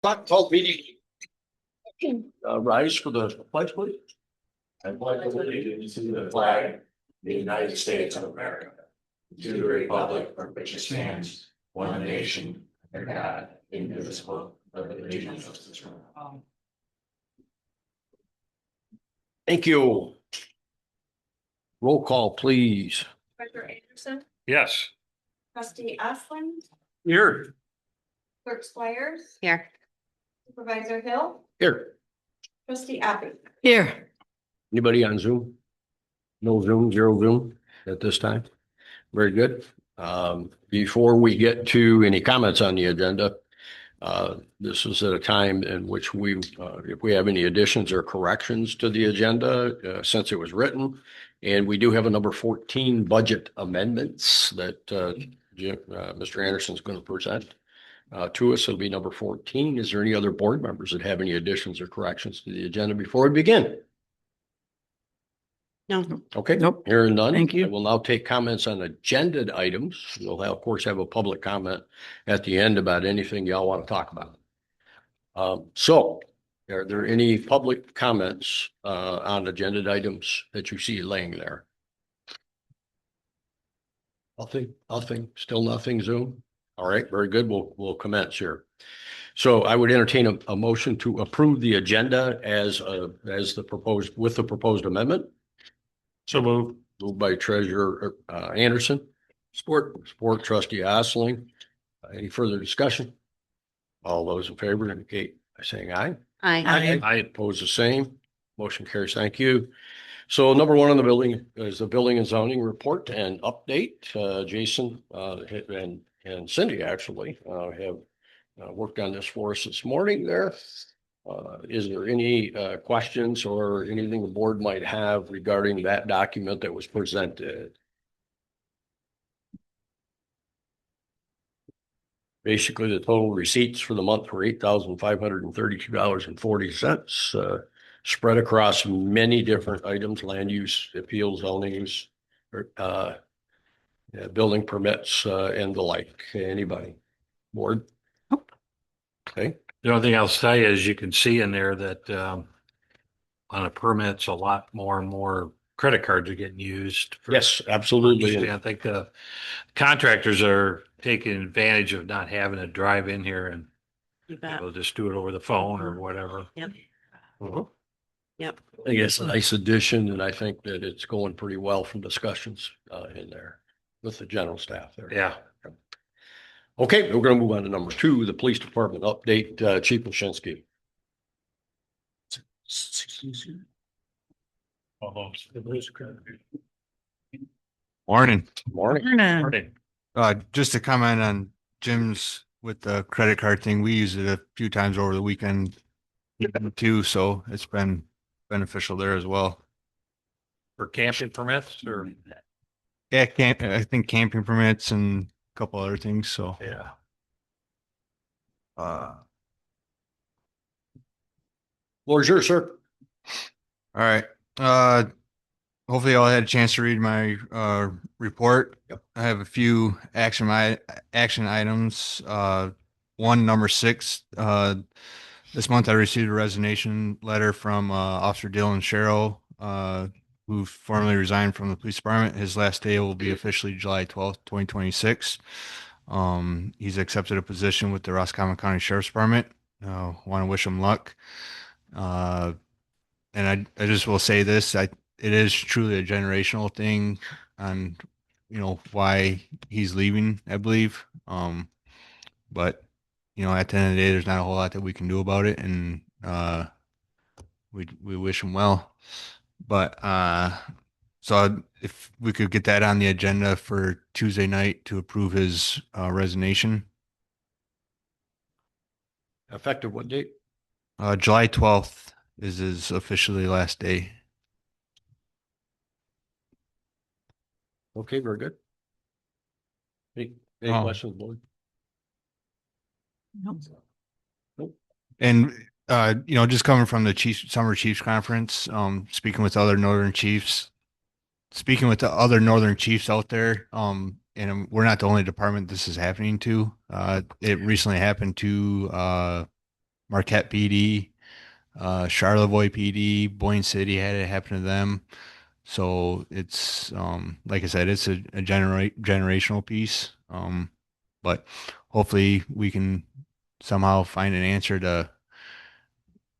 Called meeting. Rise for the pledge, please. I pledge allegiance to the flag of the United States of America, to the republic for which it stands, one nation, under God, indivisible, with liberty and justice for all. Thank you. Roll call, please. Treasurer Anderson, Yes. trustee Osland, Here. clerk Squires, Here. supervisor Hill, Here. trustee Abby. Here. Anybody on Zoom? No Zoom, zero Zoom at this time. Very good. Before we get to any comments on the agenda, this is at a time in which if we have any additions or corrections to the agenda, since it was written, and we do have a number 14 budget amendments that Mr. Anderson is going to present to us. It'll be number 14. Is there any other board members that have any additions or corrections to the agenda before we begin? No. Okay. Nope. Hearing none. Thank you. I will now take comments on agenda items. We'll of course have a public comment at the end about anything y'all want to talk about. So are there any public comments on agenda items that you see laying there? Nothing, still nothing Zoom. All right, very good. We'll commence here. So I would entertain a motion to approve the agenda as the proposed amendment. So moved. Moved by Treasurer Anderson. Support trustee Osling. Any further discussion? All those in favor indicate by saying aye. Aye. I oppose the same. Motion carries. Thank you. So number one on the building is the building and zoning report and update. Jason and Cindy actually have worked on this for us this morning there. Is there any questions or anything the board might have regarding that document that was presented? Basically, the total receipts for the month were $8,532.40, spread across many different items: land use, appeals, zonings, building permits, and the like. Anybody? Board? Okay. The only thing I'll say is you can see in there that on a permits, a lot more and more credit cards are getting used. Yes, absolutely. I think the contractors are taking advantage of not having to drive in here and they'll just do it over the phone or whatever. Yep. Uh-huh. Yep. I think it's a nice addition, and I think that it's going pretty well from discussions in there with the general staff there. Yeah. Okay, we're going to move on to number 2, the police department update. Chief Mashinsky. Morning. Morning. Just to comment on Jim's with the credit card thing, we used it a few times over the weekend too, so it's been beneficial there as well. For camping permits or? Yeah, I think camping permits and a couple other things, so. Yeah. Floor is yours, sir. All right. Hopefully y'all had a chance to read my report. Yep. I have a few action items. One, number 6. This month I received a resignation letter from Officer Dylan Sherrill, who formerly resigned from the police department. His last day will be officially July 12th, 2026. He's accepted a position with the Roscommon County Sheriff's Department. Want to wish him luck. And I just will say this, it is truly a generational thing on, why he's leaving, I believe. But, at the end of the day, there's not a whole lot that we can do about it. And, we wish him well. But, so if we could get that on the agenda for Tuesday night to approve his resignation. Effective what date? July 12th is his officially last day. Okay, very good. Any questions, board? Nope. And just coming from the summer Chiefs conference, speaking with the other northern chiefs out there, and we're not the only department this is happening to. It recently happened to Marquette PD, Charlevoix PD, Boyne City had it happen to them. So it's like I said, it's a generational piece. But hopefully we can somehow find an answer to.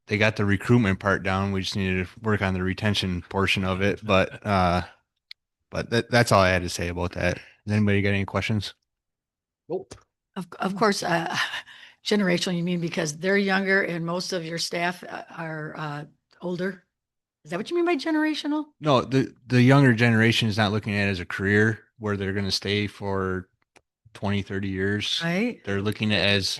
They got the recruitment part down. We just needed to work on the retention portion of it. But that's all I had to say about that. Does anybody got any questions? Nope. Of course, generational, you mean because they're younger and most of your staff are older? Is that what you mean by generational? No, the younger generation is not looking at it as a career where they're going to stay for 20, 30 years. Right? They're looking at it as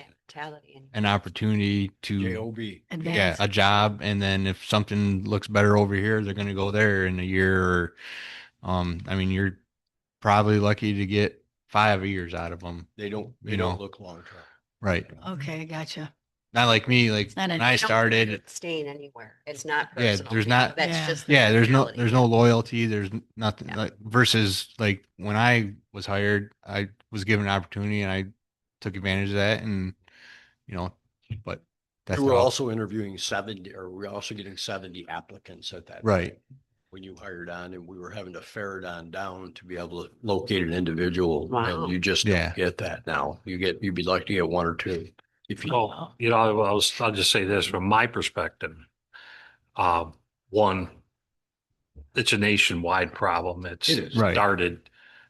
an opportunity to, JOB. yeah, a job. And then if something looks better over here, they're going to go there in a year. Or, I mean, you're probably lucky to get 5 years out of them. They don't look long term. Right. Okay, gotcha. Not like me. Like not when an- I started, It's staying anywhere. It's not Yeah, personal. there's not- That's Yeah. just. the yeah, there's reality. no loyalty. There's nothing Yeah. like versus like when I was hired, I was given an opportunity and I took advantage of that. And, but that's We were all. also interviewing 70, or we were also getting 70 applicants at that. Right. time When you hired on, and we were having to ferret on down to be able to locate an individual. Wow. And you just Yeah. don't get that now. You'd be lucky to get one or two. If you, Oh, I'll just say this from my perspective. One, it's a nationwide problem. It's It is. Right. started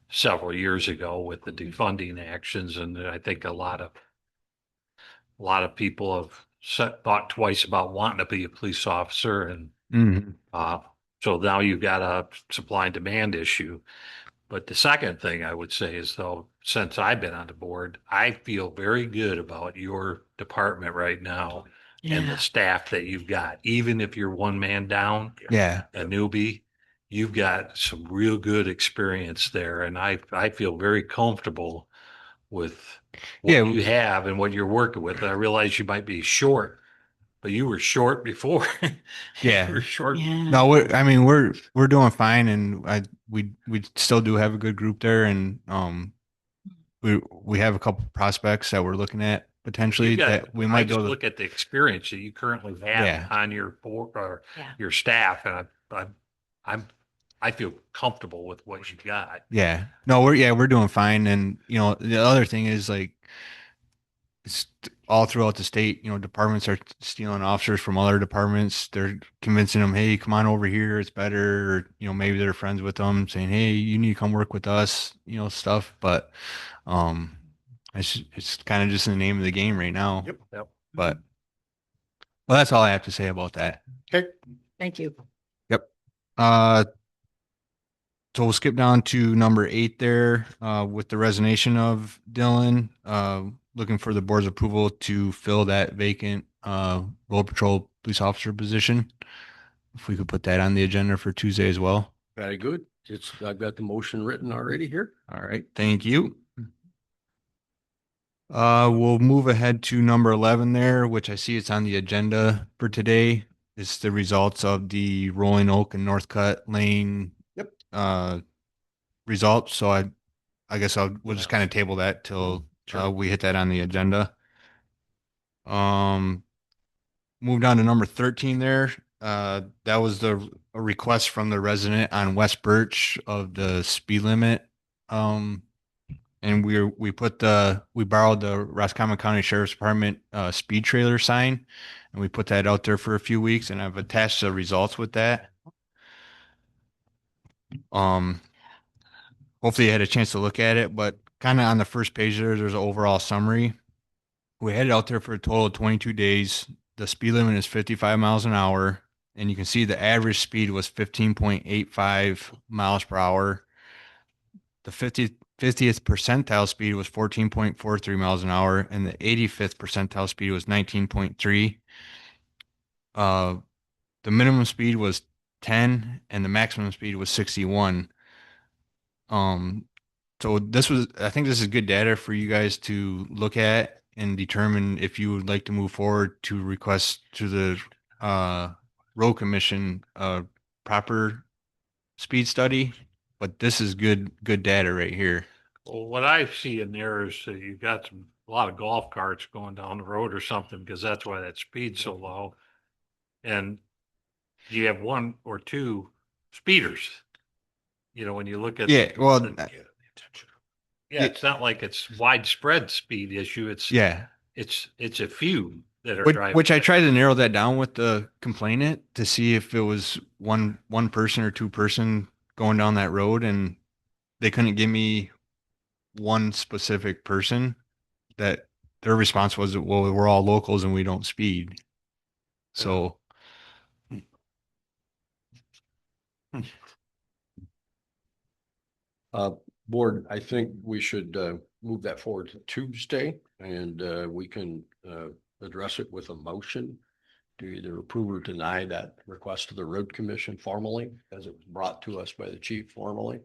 several years ago with the defunding actions, and I think a lot of people have thought twice about wanting to be a police officer, and Mhm. so now you've got a supply and demand issue. But the second thing I would say is, though, since I've been on the board, I feel very good about your department right now and Yeah. the staff that you've got. Even if you're one man down, Yeah. a newbie, you've got some real good experience there. And I feel very comfortable with what Yeah. you have and what you're working with. I realize you might be short, but you were short before. Yeah. You were short. Yeah. No, we're doing fine, and we still do have a good group there, and we have a couple prospects that we're looking at potentially that we I might just go to. look at the experience that you currently have Yeah. on your board or Yeah. your staff, and I feel comfortable with what you've got. Yeah. No, we're doing fine. And, the other thing is like, it's all throughout the state, departments are stealing officers from other departments. They're convincing them, hey, come on over here. It's better. Or, maybe they're friends with them saying, hey, you need to come work with us, stuff. But, it's kind of just in the name of the game right now. Yep. But, well, that's all I have to say about that. okay. Thank you. Uh, So we'll skip down to number 8 there, with the resignation of Dylan, looking for the board's approval to fill that vacant, road patrol police officer position. If we could put that on the agenda for Tuesday as well. Very good. I've got the motion written already here. All right, thank you. We'll move ahead to number 11 there, which I see it's on the agenda for today. It's the results of the Rolling Oak and Northcutt Lane. Yep. Results. So I guess we'll just kind of table that till Sure. we hit that on the agenda. Move down to number 13 there. That was a request from the resident on West Birch of the speed limit. And we borrowed the Roscommon County Sheriff's Department speed trailer sign, and we put that out there for a few weeks, and I've attached the results with that. Hopefully you had a chance to look at it, but kind of on the first page there's an overall summary. We had it out there for a total of 22 days. The speed limit is 55 miles an hour, and you can see the average speed was 15.85 miles per hour. The 50th percentile speed was 14.43 miles an hour, and the 85th percentile speed was 19.3. The minimum speed was 10, and the maximum speed was 61. So I think this is good data for you guys to look at and determine if you would like to move forward to request to the road commission proper speed study. But this is good data right here. Well, what I see in there is that you've got some a lot of golf carts going down the road or something, because that's why that speed's so low. And you have one or two speeders. You know, when you look at. Yeah, well, Yeah, it's not like it's widespread speed issue. yeah. It's a few that are Which, driving. which I tried to narrow that down with the complainant to see if it was one person or two person going down that road, and they couldn't give me one specific person. That their response was, well, we're all locals and we don't speed. So Board, I think we should move that forward to Tuesday, and we can address it with a motion to either approve or deny that request to the road commission formally, as it was brought to us by the chief formally.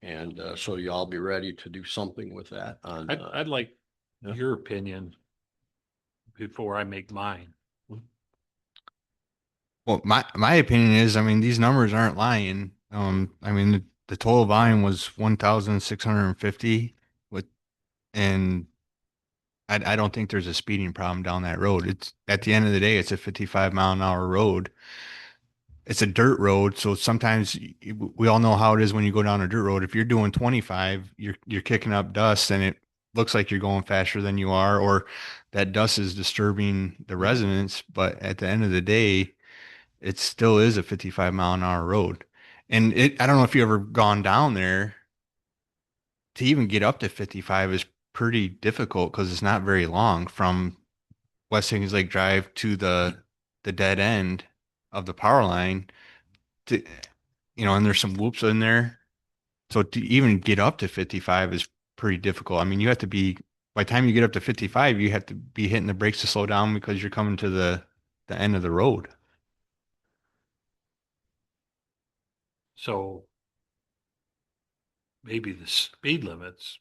And so y'all be ready to do something with that on. I'd like Yeah. your opinion before I make mine. well, my opinion is, I mean, these numbers aren't lying. I mean, the total volume was 1,650 with, and I don't think there's a speeding problem down that road. It's at the end of the day, it's a 55-mile-an-hour road. It's a dirt road, so sometimes we all know how it is when you go down a dirt road. If you're doing 25, you're kicking up dust, and it looks like you're going faster than you are, or that dust is disturbing the residents. But at the end of the day, it still is a 55-mile-an-hour road. And I don't know if you ever gone down there. To even get up to 55 is pretty difficult because it's not very long from West Higgins Lake Drive to the dead end of the power line to, and there's some whoops in there. So to even get up to 55 is pretty difficult. I mean, by the time you get up to 55, you have to be hitting the brakes to slow down because you're coming to the end of the road. So maybe the speed limits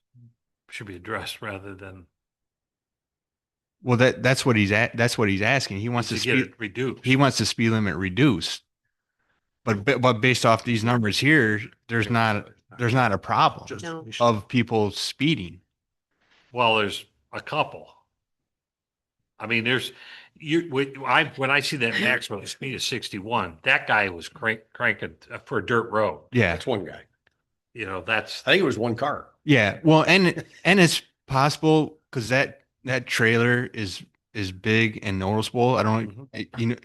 should be addressed rather than Well, that's what he's asking. He wants to the get speed it reduced. he wants the speed limit reduced. But based off these numbers here, there's not a problem No. of people speeding. Well, there's a couple. I mean, when I see that maximum speed of 61, that guy was cranking for a dirt road. Yeah. That's one guy. You know, that's I think it was one car. Yeah. Well, and it's possible because that trailer is big and noticeable. I don't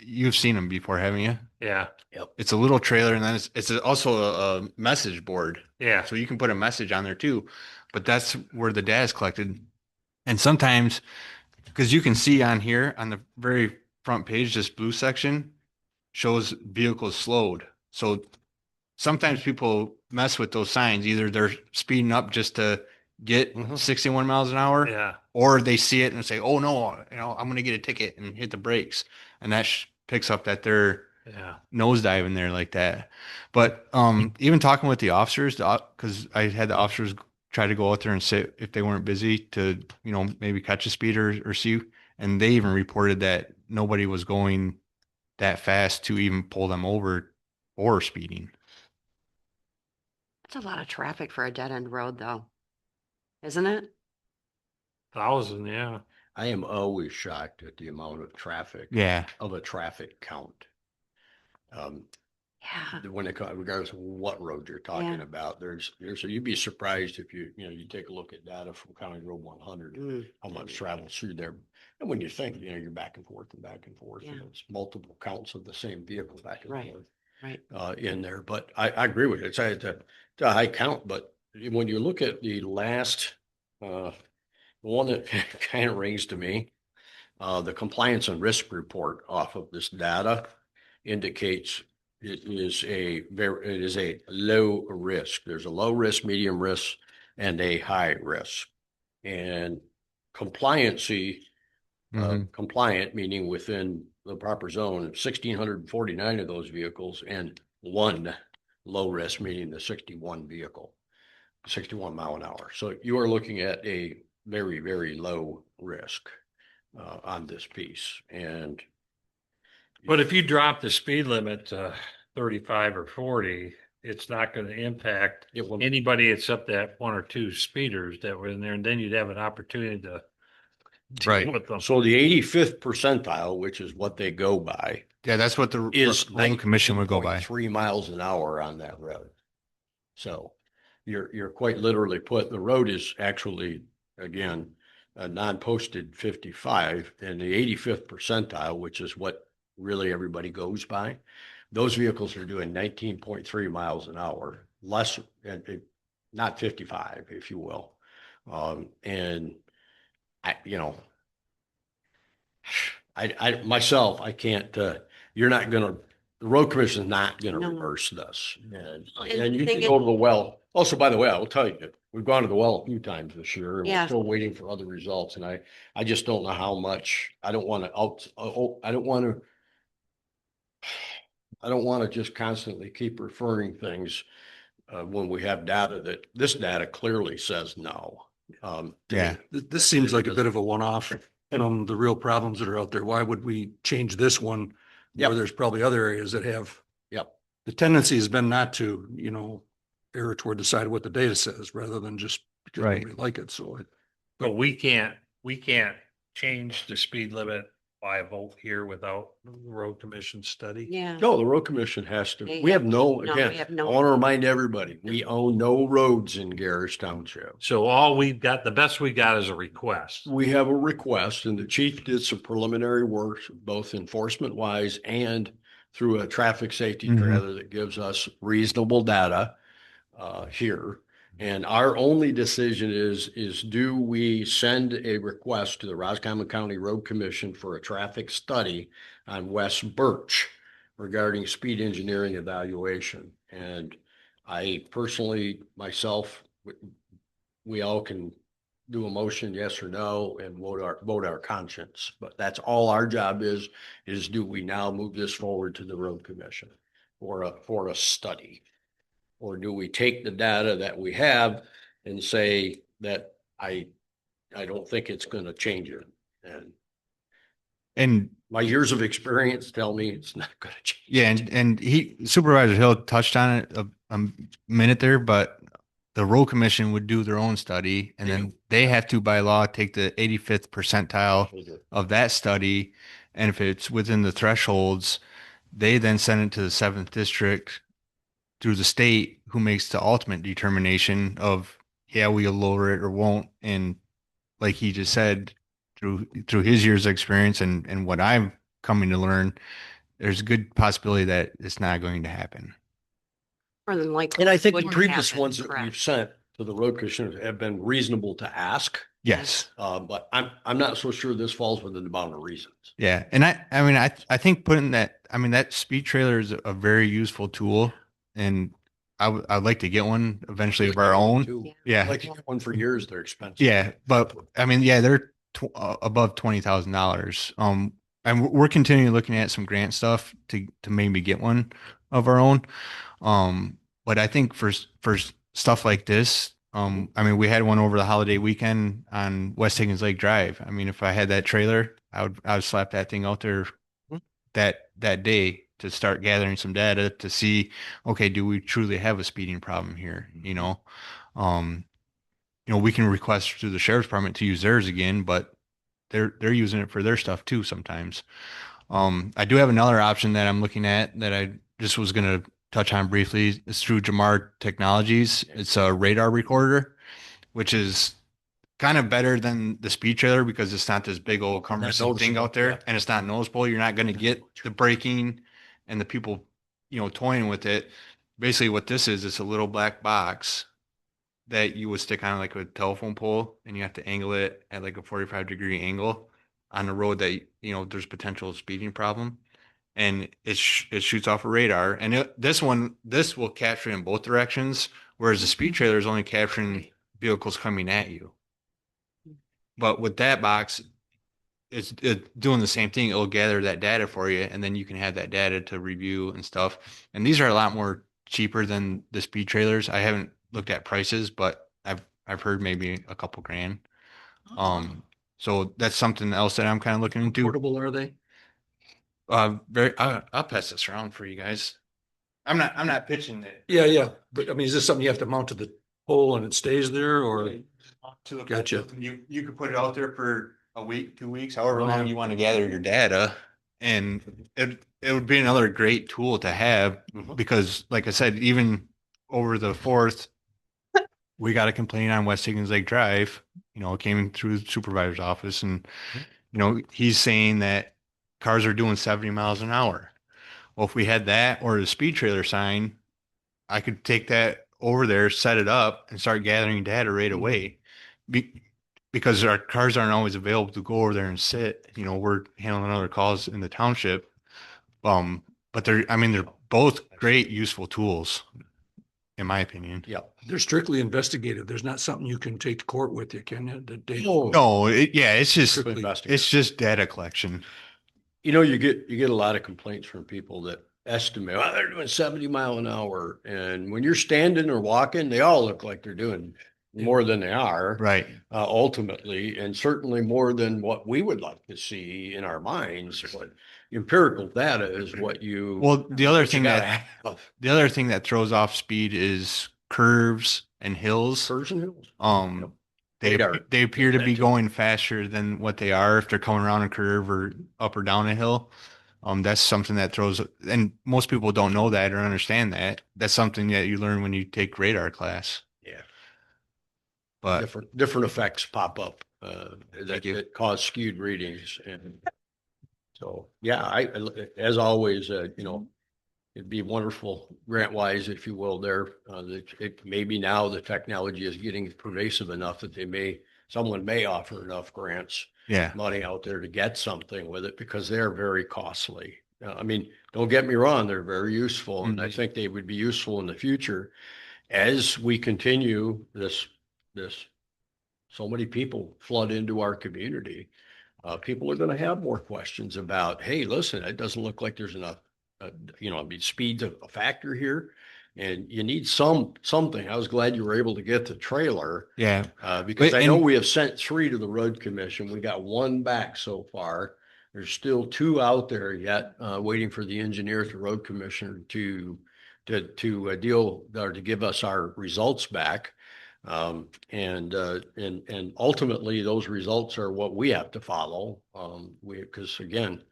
you've seen them before, haven't you? yeah, It's a little trailer, and then it's also a message board. yeah. So you can put a message on there too. But that's where the data is collected. And sometimes, because you can see on here on the very front page, this blue section shows vehicles slowed. So sometimes people mess with those signs. Either they're speeding up just to get 61 miles an hour, Yeah. or they see it and say, "Oh no, I'm going to get a ticket," and hit the brakes, and that picks up that they're nosediving there like that. But even talking with the officers, because I had the officers try to go out there and sit if they weren't busy to maybe catch a speeder or see, and they even reported that nobody was going that fast to even pull them over or speeding. That's a lot of traffic for a dead end road though, isn't it? 1,000, yeah. I am always shocked at the amount of traffic. Yeah. Of a traffic count. Yeah. When it comes, regardless of what road you're talking about, you'd be surprised if you take a look at data from County Road 100, how much travels through there. And when you think, you're back and forth and back and forth, Yeah. it's multiple counts of the same vehicle back and Right. forth. Right. In there, but I agree with it. It's a high count, but when you look at the last, one that kind of rings to me, the compliance and risk report off of this data indicates it is a low risk. There's a low risk, medium risk, and a high risk. And compliancy, compliant, meaning within the proper zone, 1,649 of those vehicles, and one low risk, meaning the 61 mile an hour. So you are looking at a very, very low risk on this piece. And But if you drop the speed limit to 35 or 40, it's not going to impact anybody except that one or two speeders that were in there. And then you'd have an opportunity to Right. dealing with them. So the 85th percentile, which is what they go by, Yeah, that's what the is road commission would go by. 3 miles an hour on that road. So you're quite literally put, the road is actually, again, a non-posted 55, and the 85th percentile, which is what really everybody goes by. Those vehicles are doing 19.3 miles an hour, less, not 55, if you will. And myself, I can't, you're not gonna, the road commission is not gonna No. reverse this. And And you the can thing go to the well. Also, by the way, I will tell you, we've gone to the well a few times this year and we're Yeah. still waiting for other results. And I just don't know how much, I don't want to just constantly keep referring things when we have data that, this data clearly says no. To Yeah. me. This seems like a bit of a one-off from the real problems that are out there. Why would we change this one? Yep. Where there's probably other areas that have, Yep. the tendency has been not to, err toward the side of what the data says rather than just because Right. nobody like it. So But we can't change the speed limit by a vote here without the road commission study. Yeah. No, the road commission has to, They we have have- no, no, again, we have I no- want to remind everybody, we own no roads in Gerrish Township. So all we've got, the best we got is a request. We have a request and the chief did some preliminary work, both enforcement wise and through a traffic safety Mhm. trailer that gives us reasonable data here. And our only decision is do we send a request to the Roscommon County Road Commission for a traffic study on West Birch regarding speed engineering evaluation? And I personally, myself, we all can do a motion, yes or no, and vote our conscience. But that's all our job is do we now move this forward to the road commission for a study? Or do we take the data that we have and say that I don't think it's going to change it? And my years of experience tell me it's not going to change. Yeah, and Supervisor Hill touched on it a minute there, but the road commission would do their own study, and then they have to by law take the 85th percentile of that study, and if it's within the thresholds, they then send it to the 7th district through the state, who makes the ultimate determination of, yeah, we'll lower it or won't. And like he just said, through his years of experience and what I'm coming to learn, there's a good possibility that it's not going to happen. More than likely. And I think the wouldn't previous happen, ones that correct. we've sent to the road commissioners have been reasonable to ask. Yes. But I'm not so sure this falls within the bound of reasons. Yeah. And I think putting that, that speed trailer is a very useful tool, and I'd like to get one eventually of our own. Yeah. Like one for years, they're expensive. Yeah. But they're above $20,000. And we're continuing looking at some grant stuff to maybe get one of our own. But I think for stuff like this, we had one over the holiday weekend on West Higgins Lake Drive. If I had that trailer, I would slap that thing out there that day to start gathering some data to see, okay, do we truly have a speeding problem here? We can request through the sheriff's department to use theirs again, but they're using it for their stuff too sometimes. I do have another option that I'm looking at that I just was going to touch on briefly. It's through Jamar Technologies. It's a radar recorder, which is kind of better than the speed trailer because it's not this big old cumbersome thing out there, yeah. and it's not noticeable. You're not going to get the braking and the people, toying with it. Basically what this is, it's a little black box that you would stick on like a telephone pole, and you have to angle it at like a 45-degree angle on the road that, there's potential speeding problem. And it shoots off a radar. And this will capture in both directions, whereas the speed trailer is only capturing vehicles coming at you. But with that box, it's doing the same thing. It'll gather that data for you, and then you can have that data to review and stuff. And these are a lot more cheaper than the speed trailers. I haven't looked at prices, but I've heard maybe a couple grand. So that's something else that I'm kind of looking into. portable are they? I'll pass this around for you guys. I'm not pitching it. Yeah. But is this something you have to mount to the pole and it stays there or? To the Gotcha. You could put it out there for a week, 2 weeks, however long you want to gather your data. And it would be another great tool to have Mhm. because like I said, even over the 4th, we got a complaint on West Higgins Lake Drive, it came through the supervisor's office and, he's saying that cars are doing 70 miles an hour. Well, if we had that or the speed trailer sign, I could take that over there, set it up and start gathering data right away. Be, because our cars aren't always available to go over there and sit, we're handling other calls in the township. But they're both great, useful tools, in my opinion. Yeah. They're strictly investigative. There's not something you can take to court with you, can you? No. No, it's just, Strictly it's just data collection. You get a lot of complaints from people that estimate, oh, they're doing 70 mile an hour. And when you're standing or walking, they all look like they're doing more than they are. Right. Ultimately, and certainly more than what we would like to see in our minds. But empirical data is what you. Well, the other what you thing gotta that have. the other thing that throws off speed is curves and hills. Curves and hills. They Radar. they appear to That be too. going faster than what they are if they're coming around a curve or up or down a hill. That's something that throws, and most people don't know that or understand that. That's something that you learn when you take radar class. Yeah. But Different effects pop up Thank you. that cause skewed readings. And so, yeah, as always, it'd be wonderful grant wise, if you will, there. Maybe now the technology is getting pervasive enough that someone may offer enough grants, yeah, money out there to get something with it because they're very costly. I mean, don't get me wrong, they're very useful. And I Mhm. think they would be useful in the future as we continue this, so many people flood into our community. People are going to have more questions about, hey, listen, it doesn't look like there's enough, I mean, speed's a factor here, and you need something. I was glad you were able to get the trailer yeah. because But- I know and- we have sent 3 to the road commission. We got 1 back so far. There's still 2 out there yet, waiting for the engineer at the road commissioner to deal or to give us our results back. And ultimately those results are what we have to follow. Because again,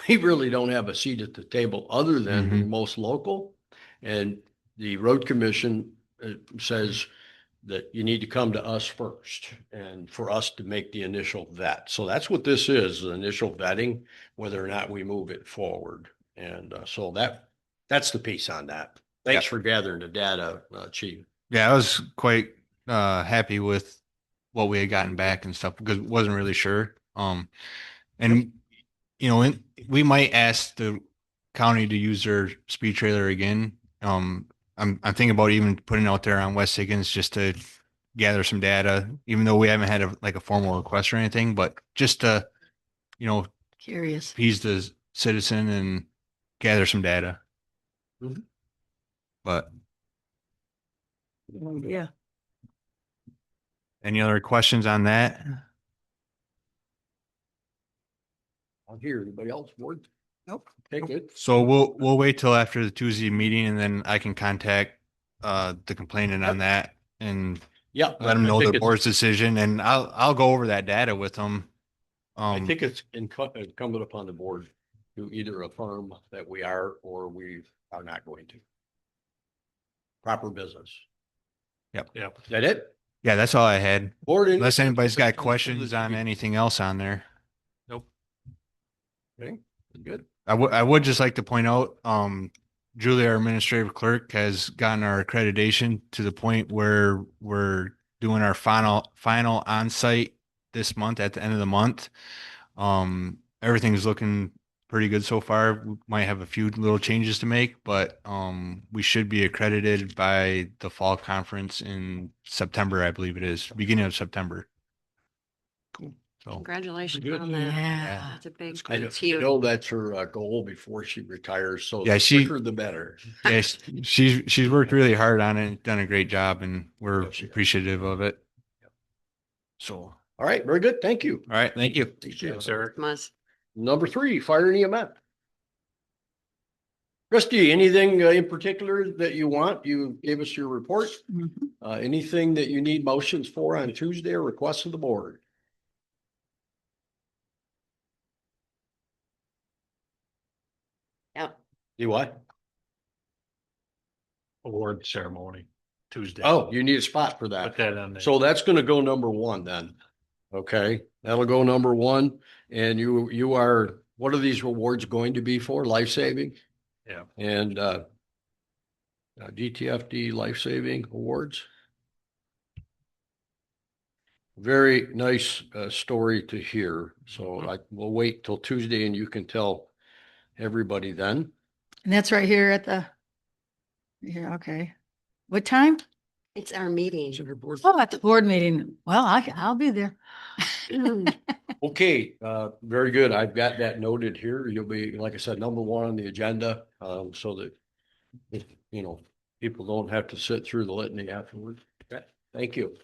we really don't have a seat at the table other than we're Mhm. most local. And the road commission says that you need to come to us first and for us to make the initial vet. So that's what this is, the initial vetting, whether or not we move it forward. And so that's the piece on that. Thanks for gathering the data, Chief. Yeah, I was quite happy with what we had gotten back and stuff because wasn't really sure. And we might ask the county to use their speed trailer again. I'm thinking about even putting it out there on West Higgins just to gather some data, even though we haven't had a formal request or anything, but just to, Curious. appease the citizen and gather some data. Mhm. But Yeah. any other questions on that? I'll hear anybody else, board? Nope. Okay, good. So we'll wait till after the Tuesday meeting and then I can contact the complainant on that and Yeah. let them I know think the board's decision and I'll go over that data with them. I think it's incumbent upon the board to either affirm that we are or we are not going to. Proper business. Yep. Is that it? Yeah, that's all I had. Board. Unless anybody's got questions on anything else on there. Nope. Okay, good. I would just like to point out, Julie, our administrative clerk, has gotten our accreditation to the point where we're doing our final on-site this month at the end of the month. Everything's looking pretty good so far. We might have a few little changes to make, but we should be accredited by the fall conference in September, I believe it is, beginning of September. Cool. So Congratulations Good. on that. Yeah. That's a big, That's I great. it's know huge. that's her goal before she retires. So Yeah, the she- quicker the better. yeah, she's worked really hard on it and done a great job, and we're Yes, she has. appreciative of it. So, All right, very good. Thank you. all right, thank you. Thanks, Eric. Must. Number 3, fire and EMS. Christie, anything in particular that you want? You gave us your report. Mhm. Anything that you need motions for on Tuesday or requests of the board? You what? Award ceremony Tuesday. Oh, you need a spot for Put that. that on there. So that's gonna go number one then. Okay, that'll go number one. And you are, what are these awards going to be for? Life saving? Yeah. And DTFD Life Saving Awards. Very nice story to hear. So we'll wait till Tuesday and you can tell everybody then. And that's right here at the, yeah, okay. What time? It's our meeting. Oh, at the board meeting. Well, I'll be there. Okay, very good. I've got that noted here. You'll be, like I said, number one on the agenda, so that if, people don't have to sit through the litany afterwards. Okay, thank you.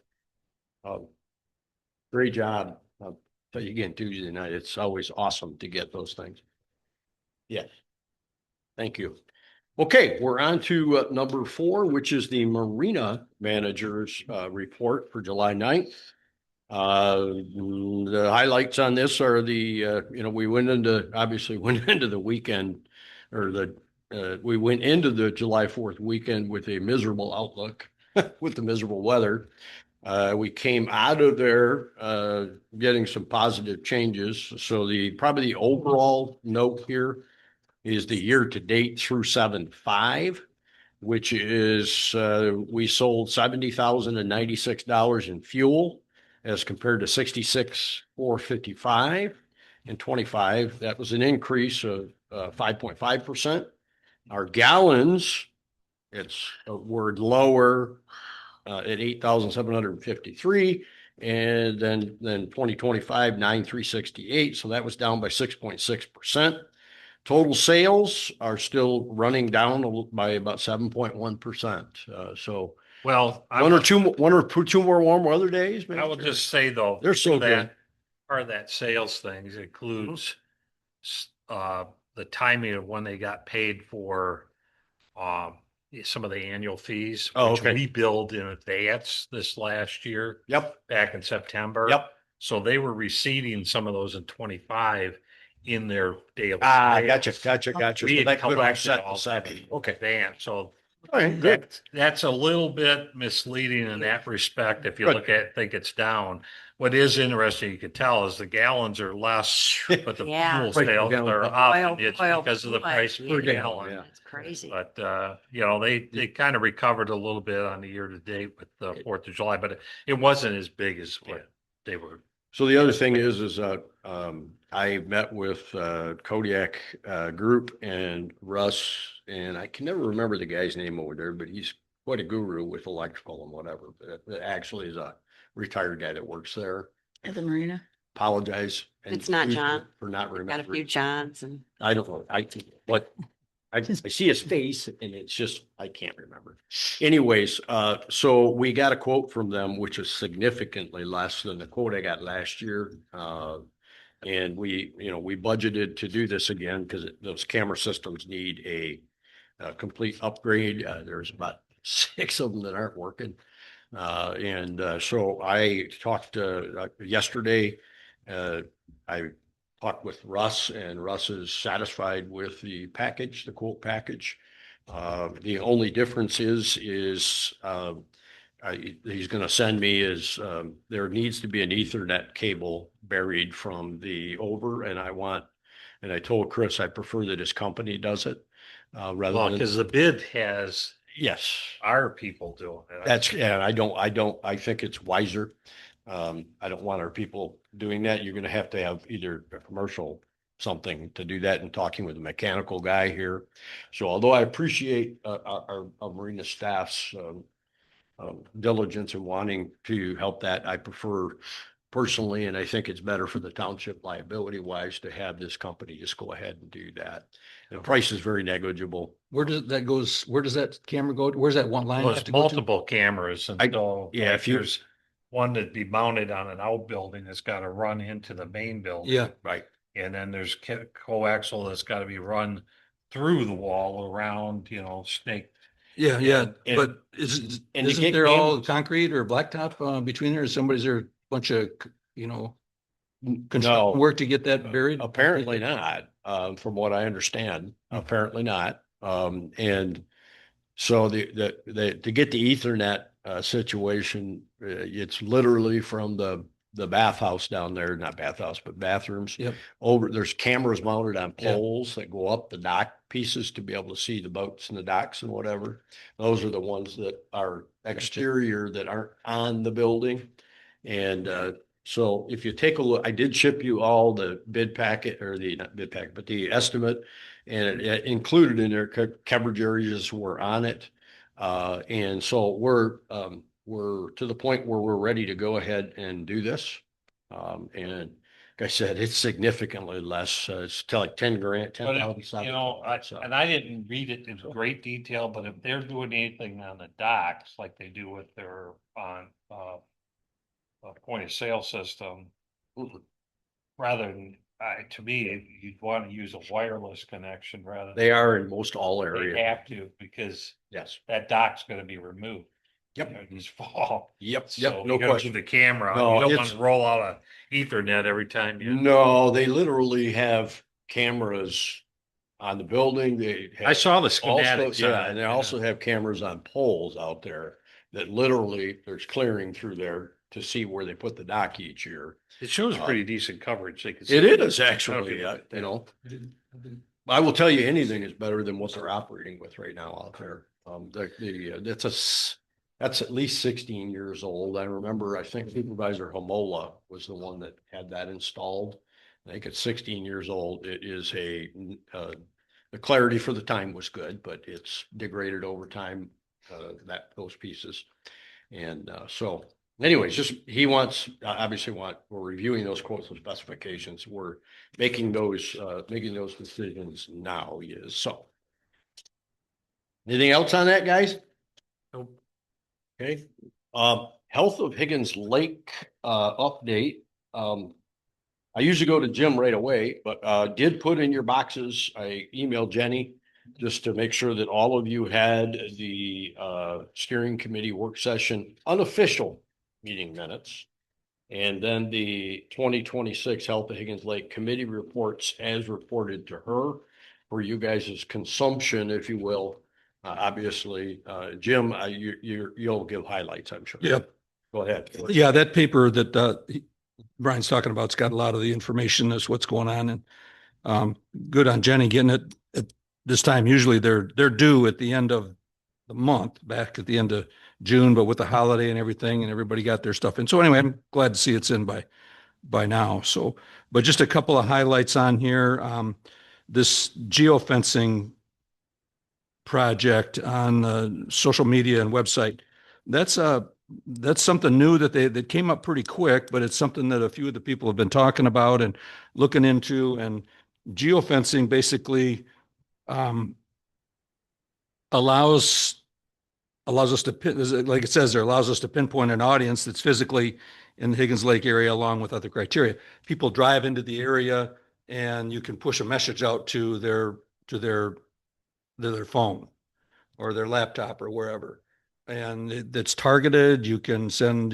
Great job. I'll tell you again, Tuesday night, it's always awesome to get those things. Yes. Thank you. Okay, we're on to number 4, which is the Marina Manager's report for July 9th. The highlights on this are the, we obviously went into the weekend, or we went into the July 4th weekend with a miserable outlook with the miserable weather. We came out of there getting some positive changes. So probably the overall note here is the year to date through 7/5, which is we sold $70,096 in fuel as compared to 66,455 in 25. That was an increase of 5.5%. Our gallons, it's a word lower at 8,753. And then 2025, 9,368. So that was down by 6.6%. Total sales are still running down by about 7.1%. So Well, one or two more warm weather days. I will just say though, They're so that good. part of that sales thing includes the timing of when they got paid for some of the annual fees, Oh, which okay. we billed in advance this last year. Yep. Back in September. Yep. So they were receiving some of those in 25 in their daily. Gotcha. sales. So We that could collected offset the all 7. Okay. advance. So All right, good. that's a little bit misleading in that respect. If you Good. look at, think it's down. What is interesting, you can tell is the gallons are less, but the Yeah. fuel Price per sales gallon. are up. and It's Oil because of the fluid. price per Per gallon, gallon. yeah. That's crazy. But, they kind of recovered a little bit on the year to date with the 4th of July, but it wasn't as big as what they were. So the other thing is I met with Kodiak Group and Russ, and I can never remember the guy's name over there, but he's quite a guru with electrical and whatever. But actually is a retired guy that works there. At the marina. Apologize. It's not John. For not Got a few remembering. Johns and I don't know. I see his face and it's just, I can't remember. Anyways, so we got a quote from them, which is significantly less than the quote I got last year. And we budgeted to do this again because those camera systems need a complete upgrade. There's about 6 of them that aren't working. So I talked yesterday, I talked with Russ and Russ is satisfied with the package, the quote package. The only difference is he's going to send me there needs to be an Ethernet cable buried from the over, and I told Chris I prefer that his company does it rather Well, than. because the bid has Yes, our people doing it. I think it's wiser. I don't want our people doing that. You're going to have either a commercial something to do that and talking with a mechanical guy here. So although I appreciate our marina staff's diligence in wanting to help that, I prefer personally, and I think it's better for the township liability wise to have this company just go ahead and do that. The price is very negligible. Where does that camera go? Where's that one line Well, have it's to go to? multiple cameras and so. yeah, like, if you- there's one that'd be mounted on an outbuilding that's got to run into the main building. Yeah. Right. And then there's coaxial that's got to be run through the wall around, snake. Yeah. And- But and to isn't get there all cameras- concrete or blacktop between there? Somebody's there a bunch of, construction No. work to get that buried? Apparently not, from what I understand, Hmm. apparently not. And so to get the Ethernet, situation, it's literally from the bathhouse down there, not bathhouse, but bathrooms. Yep. Over, there's cameras mounted on Yeah. poles that go up the dock pieces to be able to see the boats and the docks and whatever. Those are the ones that are exterior that aren't on the building. And, so if you take a look, I did ship you all the bid packet or the, not bid packet, but the estimate. And it included in there coverage areas were on it. And so we're to the point where we're ready to go ahead and do this. And like I said, it's significantly less. It's to like 10 grand, But, 10,000. you know, and I didn't read it in great detail, but if they're doing anything on the docks like they do with their on point of sale system, rather than, to me, you'd want to use a wireless connection rather. They are in most all They areas. have to, because Yes. that dock's gonna be removed. Yep. This fall. Yep. So Yep. you No gotta question. move the camera. No, You don't it's- want to roll out a Ethernet every time you. No, they literally have cameras on the building. They I have saw the also, schematics. on yeah, it, and they also have cameras on poles out there that literally there's clearing through there to see where they put the dock each year. It shows pretty decent coverage. They can It see is I don't actually, know if you know, I will tell you anything is better than what they're operating with right now out there. That's at least 16 years old. I remember, I think Supervisor Homola was the one that had that installed. I think it's 16 years old. It is the clarity for the time was good, but it's degraded over time, those pieces. And, so anyways, just, he wants, obviously we're reviewing those quotes and specifications. We're making those decisions now, is so. Anything else on that, guys? Nope. Okay, Health of Higgins Lake, update. I usually go to Jim right away, but, did put in your boxes, I emailed Jenny just to make sure that all of you had the, steering committee work session unofficial meeting minutes. And then the 2026 Health of Higgins Lake Committee reports as reported to her for you guys' consumption, if you will. Obviously, Jim, you'll give highlights, I'm sure. Yep. Go ahead. Yeah, that paper that Brian's talking about's got a lot of the information as what's going on, and good on Jenny getting it at this time. Usually they're due at the end of the month, back at the end of June, but with the holiday and everything, and everybody got their stuff in. So anyway, I'm glad to see it's in by now. So, but just a couple of highlights on here. This geofencing project on the social media and website. That's something new that came up pretty quick, but it's something that a few of the people have been talking about and looking into. And geofencing basically allows us to like it says there, allows us to pinpoint an audience that's physically in the Higgins Lake area along with other criteria. People drive into the area and you can push a message out to their phone or their laptop or wherever. And it's targeted. You can send,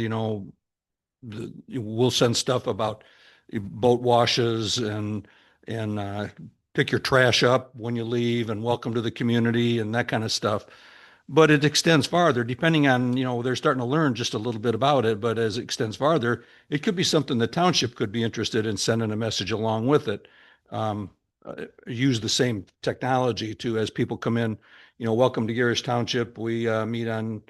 we'll send stuff about boat washes and pick your trash up when you leave and welcome to the community and that kind of stuff. But it extends farther depending on, they're starting to learn just a little bit about it. But as it extends farther, it could be something the township could be interested in sending a message along with it. Use the same technology to, as people come in, welcome to Gerrish Township. We meet on,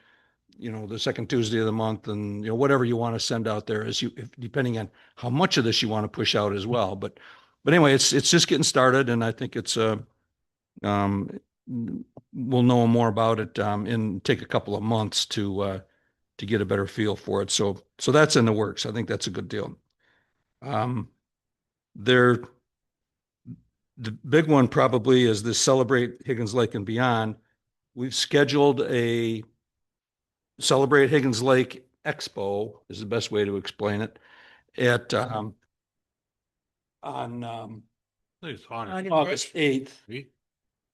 the second Tuesday of the month, and whatever you want to send out there depending on how much of this you want to push out as well. But anyway, it's just getting started, and I think it's we'll know more about it and take a couple of months to get a better feel for it. So that's in the works. I think that's a good deal. The big one probably is this Celebrate Higgins Lake and Beyond. We've scheduled a Celebrate Higgins Lake Expo, is the best way to explain it, at on August 8th.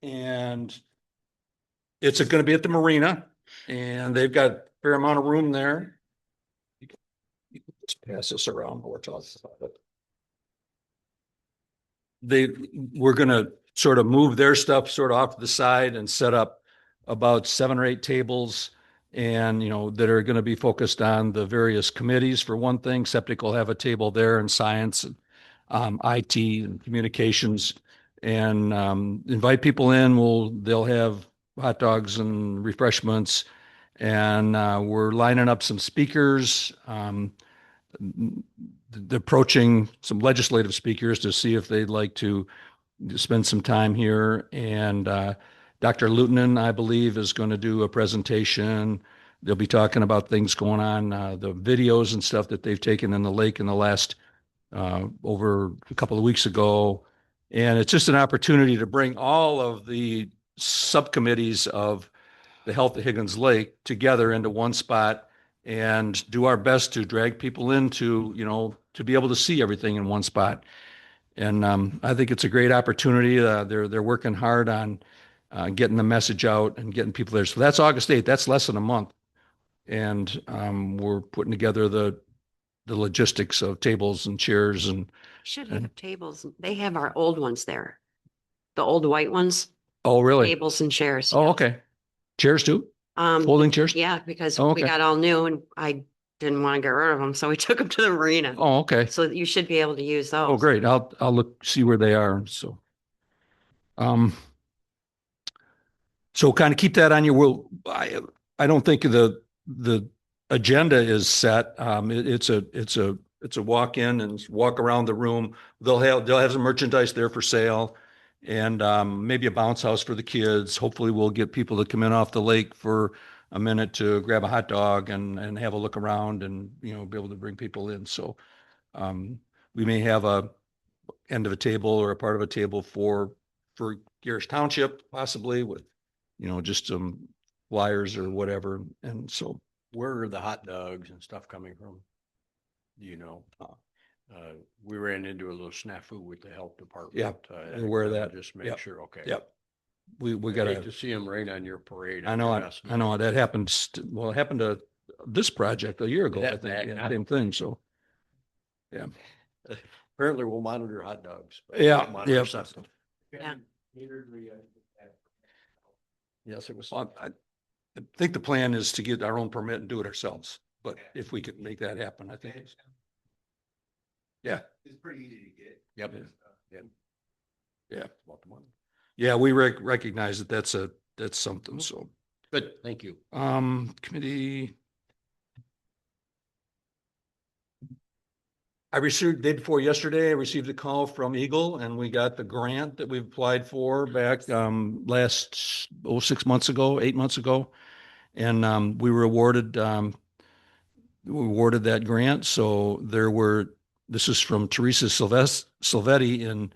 And it's going to be at the marina, and they've got a fair amount of room there. You can just pass this around while we're talking about it. we're going to sort of move their stuff sort of off to the side and set up about 7 or 8 tables and, that are going to be focused on the various committees. For one thing, septic will have a table there, and science, IT and communications, and invite people in. They'll have hot dogs and refreshments, and we're lining up some speakers. Approaching some legislative speakers to see if they'd like to spend some time here. And Dr. Lutonen, I believe, is going to do a presentation. They'll be talking about things going on, the videos and stuff that they've taken in the lake in the last over a couple of weeks ago. And it's just an opportunity to bring all of the subcommittees of the health of Higgins Lake together into one spot and do our best to drag people into, to be able to see everything in one spot. And I think it's a great opportunity. They're working hard on getting the message out and getting people there. So that's August 8th. That's less than a month. And we're putting together the logistics of tables and chairs and Should have tables. They have our old ones there. The old white ones, oh, really? tables and chairs. Oh, okay. Chairs too? Folding chairs? Yeah, because Oh, we okay. got all new and I didn't want to get rid of them, so we took them to the marina. Oh, okay. So you should be able to use those. Oh, great. I'll look, see where they are. So, so kind of keep that on your will. I don't think the agenda is set. It's a walk in and walk around the room. They'll have some merchandise there for sale, and maybe a bounce house for the kids. Hopefully we'll get people to come in off the lake for a minute to grab a hot dog and have a look around and, be able to bring people in. So we may have a end of a table or a part of a table for Gerrish Township, possibly with, just some flyers or whatever. And so Where are the hot dogs and stuff coming from? Do you know? We ran into a little snafu with the health department. Yeah, I'm aware of that. Just make Yep. sure, okay. Yep. We Hate gotta, to see them rain on your parade. I know, that happened. Well, it happened to this project a year ago, I That think. bad, Yeah, huh? same thing. So, yeah. Apparently we'll monitor hot dogs. but Yeah, won't monitor yeah. septic. Yeah. Yes, it was. Well, I think the plan is to get our own permit and do it ourselves, but if we could make that happen, I think. Yeah. It's pretty easy to get. Yep. Yeah. About the money. Yeah, we recognize that that's something. So, Good, thank you. committee. I received, day before yesterday, I received a call from Eagle and we got the grant that we've applied for back, last, 6 months ago, 8 months ago. And, we were awarded that grant. So this is from Teresa Silvetti, and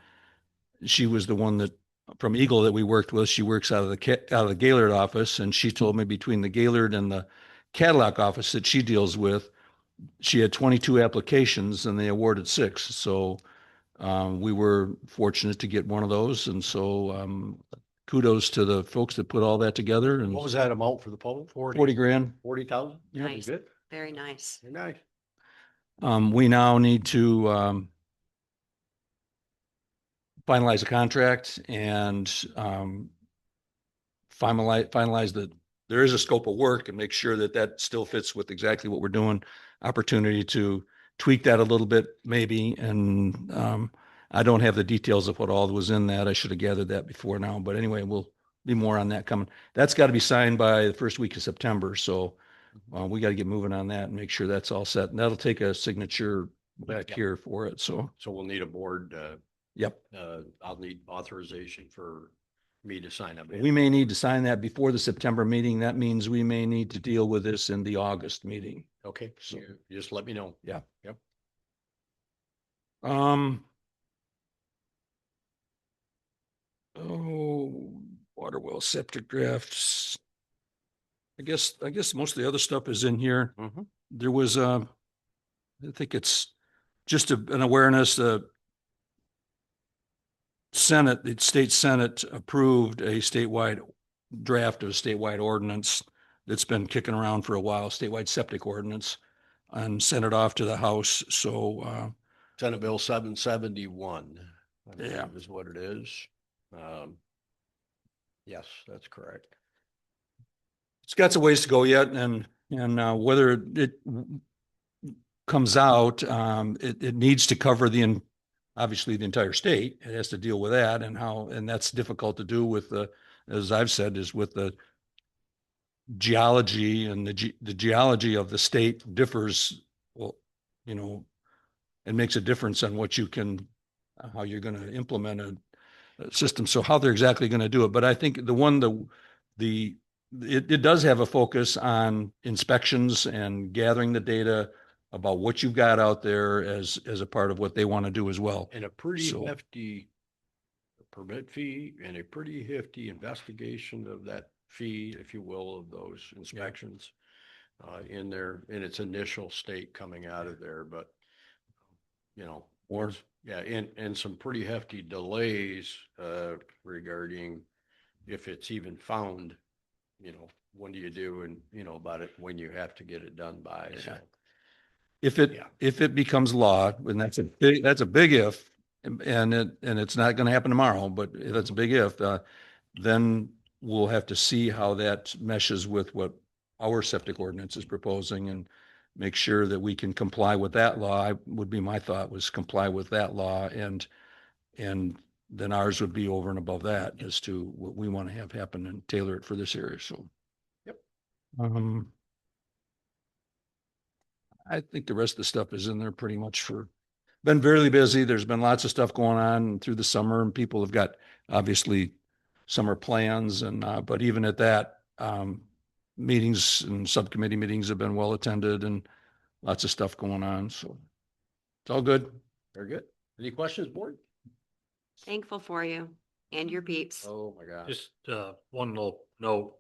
she was the one that from Eagle that we worked with. She works out of the Gaylord office, and she told me between the Gaylord and the Cadillac office that she deals with, she had 22 applications and they awarded 6. So we were fortunate to get one of those. And so kudos to the folks that put all that together. And What was that amount for the poll? 40 grand. 40,000? Yeah. Nice. Good. Very nice. Very nice. We now need to finalize the contract and finalize there is a scope of work and make sure that still fits with exactly what we're doing. Opportunity to tweak that a little bit maybe. And I don't have the details of what all was in that. I should have gathered that before now. But anyway, we'll be more on that coming. That's got to be signed by the first week of September. So we got to get moving on that and make sure that's all set. And that'll take a signature back Yep. here for it. So, So we'll need a board, yep. I'll need authorization for me to sign up. We may need to sign that before the September meeting. That means we may need to deal with this in the August meeting. Okay, so you just let me know. Yeah. Yep. Water well septic drafts. I guess most of the other stuff is in here. Mhm. There was I think it's just an awareness, the state Senate approved a statewide draft of a statewide ordinance that's been kicking around for a while, statewide septic ordinance, and sent it off to the House. So Senate Bill 771. I Yeah. believe is what it is. Yes, that's correct. It's got some ways to go yet, and whether it comes out, it needs to cover obviously the entire state. It has to deal with that and that's difficult to do with as I've said, is with the geology and the geology of the state differs. Well, it makes a difference on what you can, how you're going to implement a system. So how they're exactly going to do it. But I think it does have a focus on inspections and gathering the data about what you've got out there as a part of what they want to do as well. And a pretty So- hefty permit fee and a pretty hefty investigation of that fee, if you will, of those inspections in its initial state coming out of there. But, Or yeah, and some pretty hefty delays regarding if it's even found, when do you do and, about it, when you have to get it done by. So, if Yeah. it becomes law, and that's a big if, and it's not going to happen tomorrow, but that's a big if, then we'll have to see how that meshes with what our septic ordinance is proposing and make sure that we can comply with that law. Would be my thought, was comply with that law, and then ours would be over and above that as to what we want to have happen and tailor it for this area. So. Yep. I think the rest of the stuff is in there pretty much been very busy. There's been lots of stuff going on through the summer, and people have got obviously summer plans, but even at that, meetings and subcommittee meetings have been well attended and lots of stuff going on. So it's all good. Very good. Any questions, board? Thankful for you and your peeps. Oh, my gosh. Just one little note.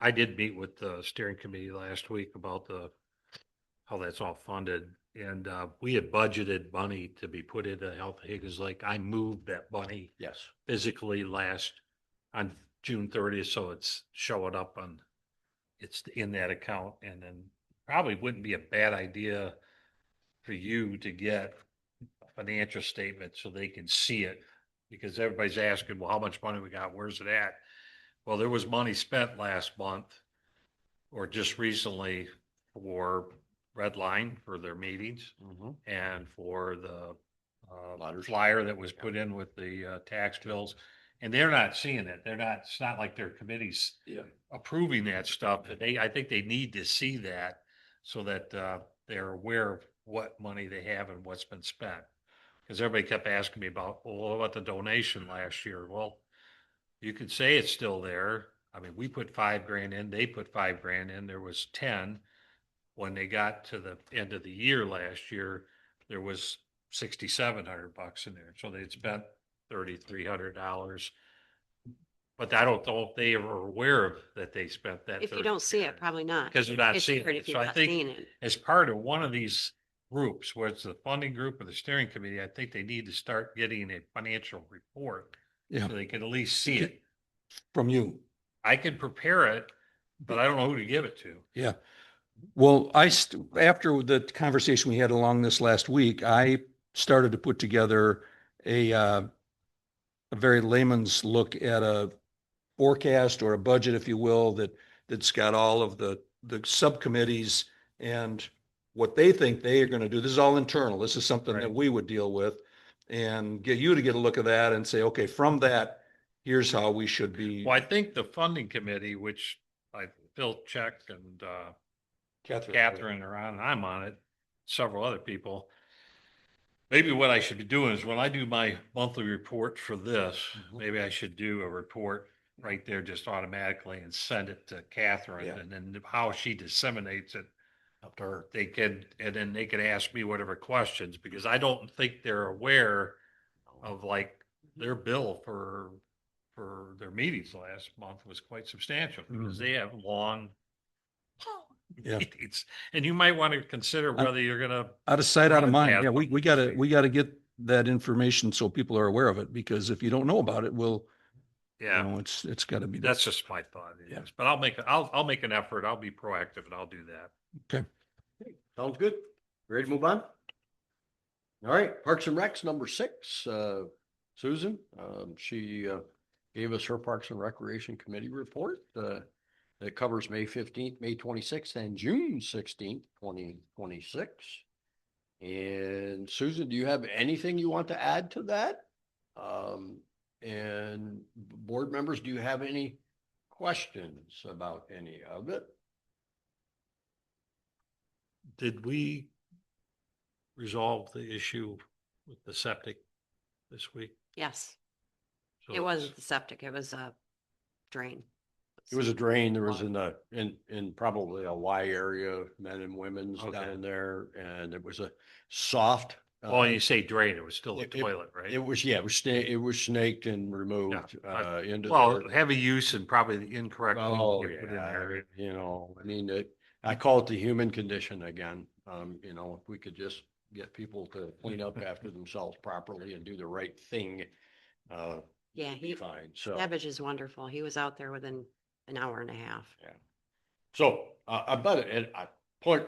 I did meet with the steering committee last week about how that's all funded. And we had budgeted money to be put into Health Higgins Lake. I moved that money Yes. physically on June 30th. So it's showing up it's in that account. And then probably wouldn't be a bad idea for you to get a financial statement so they can see it, because everybody's asking, well, how much money we got? Where's it at? Well, there was money spent last month or just recently for Red Line for their meetings Mhm. and for the Letters. flyer that was put in with the tax bills. And they're not seeing it. It's not like their committee's approving that stuff. I think they need to see that so that they're aware of what money they have and what's been spent. Because everybody kept asking me about, well, what about the donation last year? Well, you could say it's still there. I mean, we put $5,000 in, they put $5,000 in, there was 10. When they got to the end of the year last year, there was $6,700 in there. So they'd spent $3,300. But I don't know if they were aware of that they spent that. If you don't see it, probably not. Because they're not It's seeing weird it. if you're So I not think seeing it. as part of one of these groups, whether it's the funding group or the steering committee, I think they need to start getting a financial report. Yeah. So they can at least see it. From you. I can prepare it, but I don't know who to give it to. Yeah. Well, after the conversation we had along this last week, I started to put together a very layman's look at a forecast or a budget, if you will, that's got all of the subcommittees and what they think they are going to do. This is all internal. This is something that Right. we would deal with, and get you to get a look at that and say, okay, from that, here's how we should be. Well, I think the funding committee, which Phil Check and Catherine are on, and I'm on it, several other people. Maybe what I should be doing is when I do my monthly report for this, maybe I should do a report right there just automatically and send it to Catherine, Yeah. and then how she disseminates it. Up to her. And then they could ask me whatever questions, because I don't think they're aware of like their bill for their meetings last month was quite substantial, because they have long Yeah. meetings. And you might want to consider whether you're gonna, Out of sight, out of mind. broadcast Yeah, we what gotta, you we gotta get that information so people are aware of it, because if you don't know about it, it's gotta be. that's just my thought. Yeah. But I'll make an effort. I'll be proactive and I'll do that. Okay. Sounds good. Ready to move on? All right, Parks and Recs, number 6, Susan, she gave us her Parks and Recreation Committee report that covers May 15th, May 26th, and June 16th, 2026. And Susan, do you have anything you want to add to that? And board members, do you have any questions about any of it? Did we resolve the issue with the septic this week? Yes, So it wasn't the septic, it was a drain. It was a drain. There was in probably a Y area, men and women's Okay. down there, and it was a soft. Oh, you say drain, it was still a it- toilet, right? It was, yeah, it was snaked and removed, into. Well, the- heavy use and probably the incorrect. thing Oh, to put in yeah, there. I mean, I call it the human condition again. If we could just get people to clean up after themselves properly and do the right thing, Yeah, it'd be fine. So. Cabbage is wonderful. He was out there within an hour and a half. So, I bet it,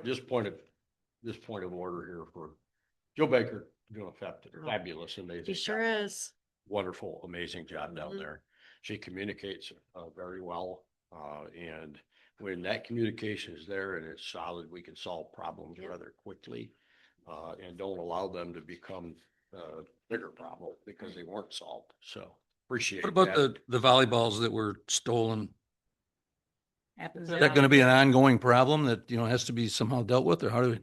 this point of order here for Joe Baker, doing fabulous, amazing. He sure is. Wonderful, amazing job down Mhm. there. She communicates very well. And when that communication is there and it's solid, we can solve problems Yep. rather quickly. And don't allow them to become a bigger problem because they weren't solved. So appreciate What about that. the volleyballs that were stolen? Happens. Is that going to be an ongoing problem that, has to be somehow dealt with, or how do we?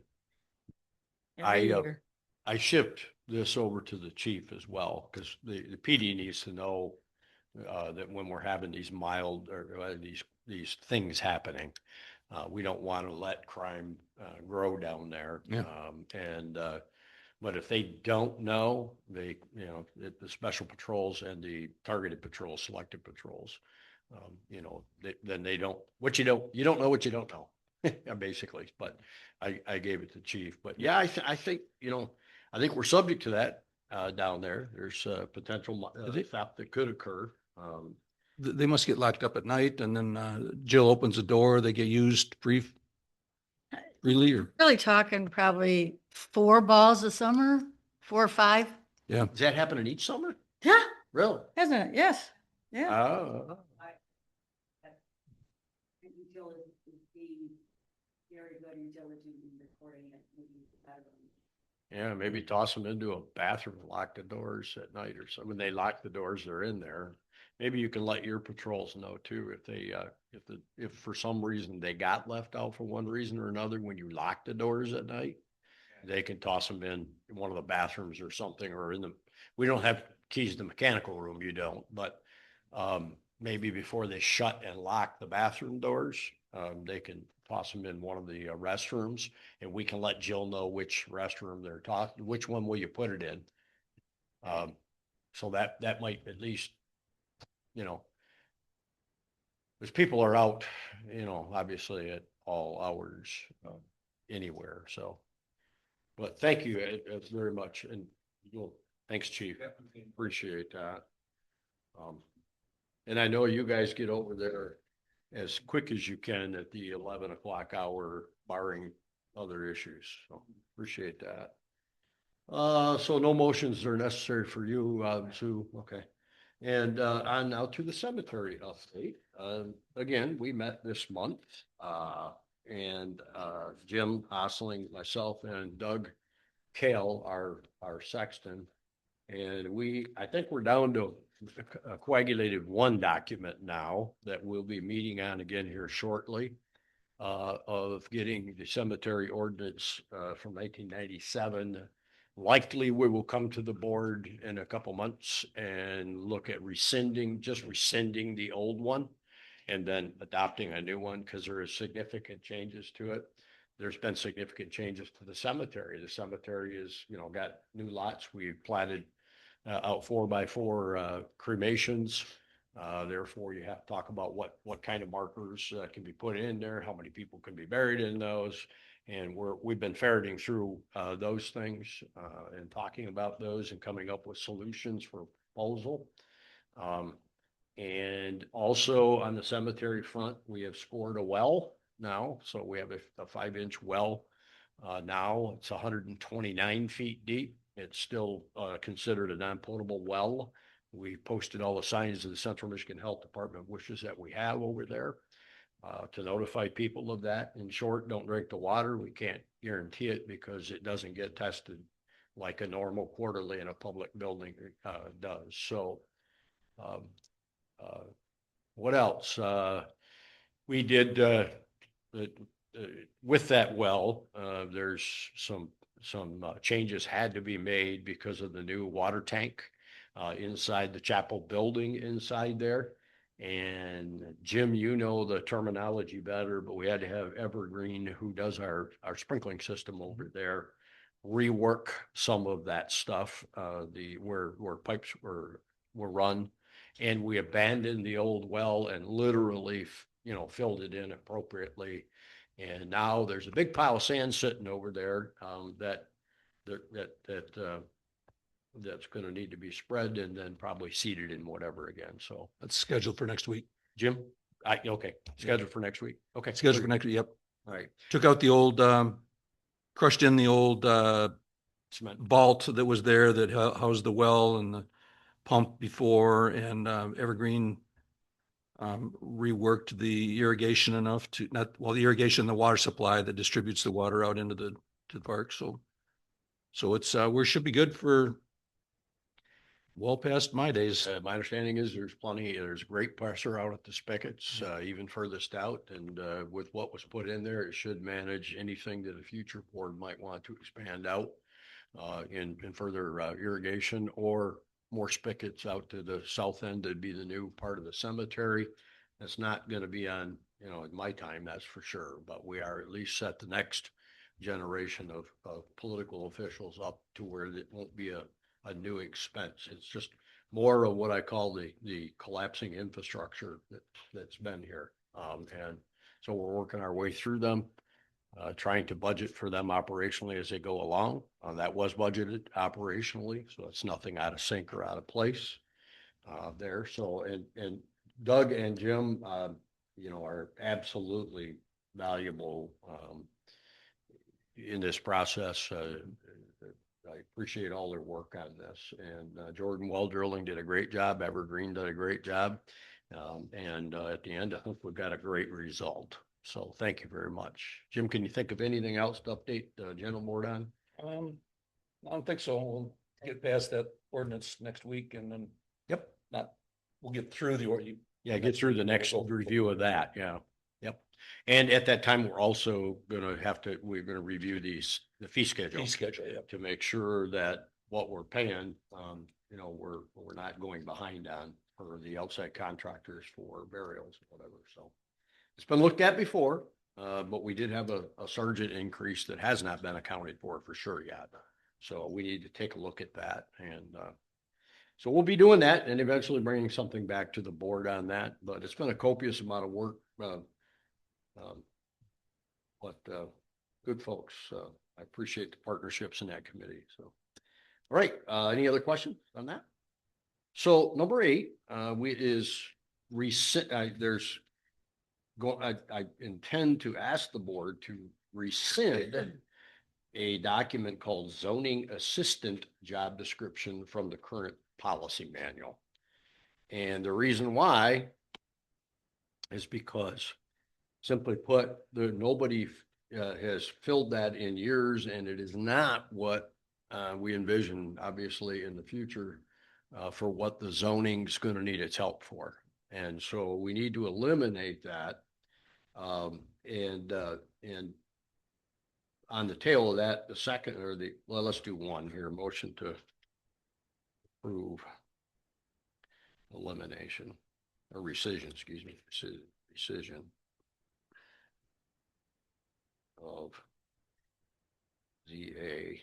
every I, year. I shipped this over to the chief as well, because the PD needs to know that when we're having these mild or these things happening, we don't want to let crime grow down there. Yeah. But if they don't know, the special patrols and the targeted patrols, selective patrols, then they don't, you don't know what you don't know, basically. But I gave it to chief. But yeah, I think we're subject to that down there. There's potential theft that could occur. They must get locked up at night, and then Jill opens the door, they get used freely, or, Really talking probably 4 balls a summer, 4 or 5. yeah. Does that happen in each summer? Yeah, Really? hasn't it? Yes. Yeah. Oh. Yeah, maybe toss them into a bathroom, lock the doors at night or something. When they lock the doors, they're in there. Maybe you can let your patrols know too, if they, if for some reason they got left out for one reason or another, when you lock the doors at night, they can toss them in one of the bathrooms or something, or we don't have keys to the mechanical room, you don't, but, maybe before they shut and lock the bathroom doors, they can toss them in one of the restrooms, and we can let Jill know which restroom they're talking, which one will you put it in. So that might at least, because people are out, obviously at all hours, anywhere. So, but thank you very much. And thanks, chief. Appreciate that. And I know you guys get over there as quick as you can at the 11 o'clock hour, barring other issues. So appreciate that. So no motions are necessary for you, Sue. Okay. And on now to the cemetery update. Again, we met this month, and Jim Osling, myself, and Doug Kale, our sexton, and I think we're down to a coagulated 1 document now that we'll be meeting on again here shortly, of getting the cemetery ordinance from 1997. Likely we will come to the board in a couple months and look at rescinding the old one and then adopting a new one, because there is significant changes to it. There's been significant changes to the cemetery. The cemetery is, got new lots. We planted out 4x4 cremations. Therefore, you have to talk about what kind of markers can be put in there, how many people can be buried in those. And we've been ferreting through those things and talking about those and coming up with solutions for proposal. And also on the cemetery front, we have scored a well now. So we have a 5-inch well now. It's 129 feet deep It's still considered a non-potable well. We posted all the signs of the Central Michigan Health Department wishes that we have over there to notify people of that. In short, don't drink the water. We can't guarantee it because it doesn't get tested like a normal quarterly in a public building does. So um, what else? We did with that well, there's some changes had to be made because of the new water tank inside the chapel building inside there. And Jim, you know the terminology better, but we had to have Evergreen, who does our sprinkling system over there, rework some of that stuff, where pipes were run. And we abandoned the old well and literally, filled it in appropriately. And now there's a big pile of sand sitting over there that's going to need to be spread and then probably seeded in whatever again. So That's scheduled for next week. Jim, okay, scheduled for next week. Okay, Scheduled for next week. Yep. All right, Took out the old, crushed in the old, cement. vault that was there that housed the well and the pump before, and Evergreen reworked the irrigation enough to the irrigation, the water supply that distributes the water out into to the park. So it's we should be good for well past my days. My understanding is there's great pressure out at the spigots, even furthest out. And with what was put in there, it should manage anything that a future board might want to expand out in further irrigation or more spigots out to the south end. That'd be the new part of the cemetery. That's not going to be on, in my time, that's for sure. But we are at least set the next generation of political officials up to where it won't be a new expense. It's just more of what I call the collapsing infrastructure that's been here. And so we're working our way through them, trying to budget for them operationally as they go along. That was budgeted operationally, so it's nothing out of sync or out of place there. So, and Doug and Jim, are absolutely valuable in this process. I appreciate all their work on this. And Jordan Well Drilling did a great job. Evergreen did a great job. And at the end, I think we've got a great result. So thank you very much. Jim, can you think of anything else to update the general board on? I don't think so. We'll get past that ordinance next week, and then we'll get through the Get through the next review of that. Yeah. Yep. And at that time, we're also we're gonna review the fee schedule. To make sure that what we're paying, we're not going behind on for the outside contractors for burials or whatever. So it's been looked at before, but we did have a sergeant increase that has not been accounted for sure yet. So we need to take a look at that. And so we'll be doing that and eventually bringing something back to the board on that. But it's been a copious amount of work. Good folks. I appreciate the partnerships in that committee. So, all right. Any other questions on that? So number 8, I intend to ask the board to rescind a document called zoning assistant job description from the current policy manual. And the reason why is because, simply put, nobody has filled that in years, and it is not what we envision, obviously, in the future for what the zoning is going to need its help for. And so we need to eliminate that. And on the tail of that, let's do one here. Motion to approve elimination or rescission, rescission of ZA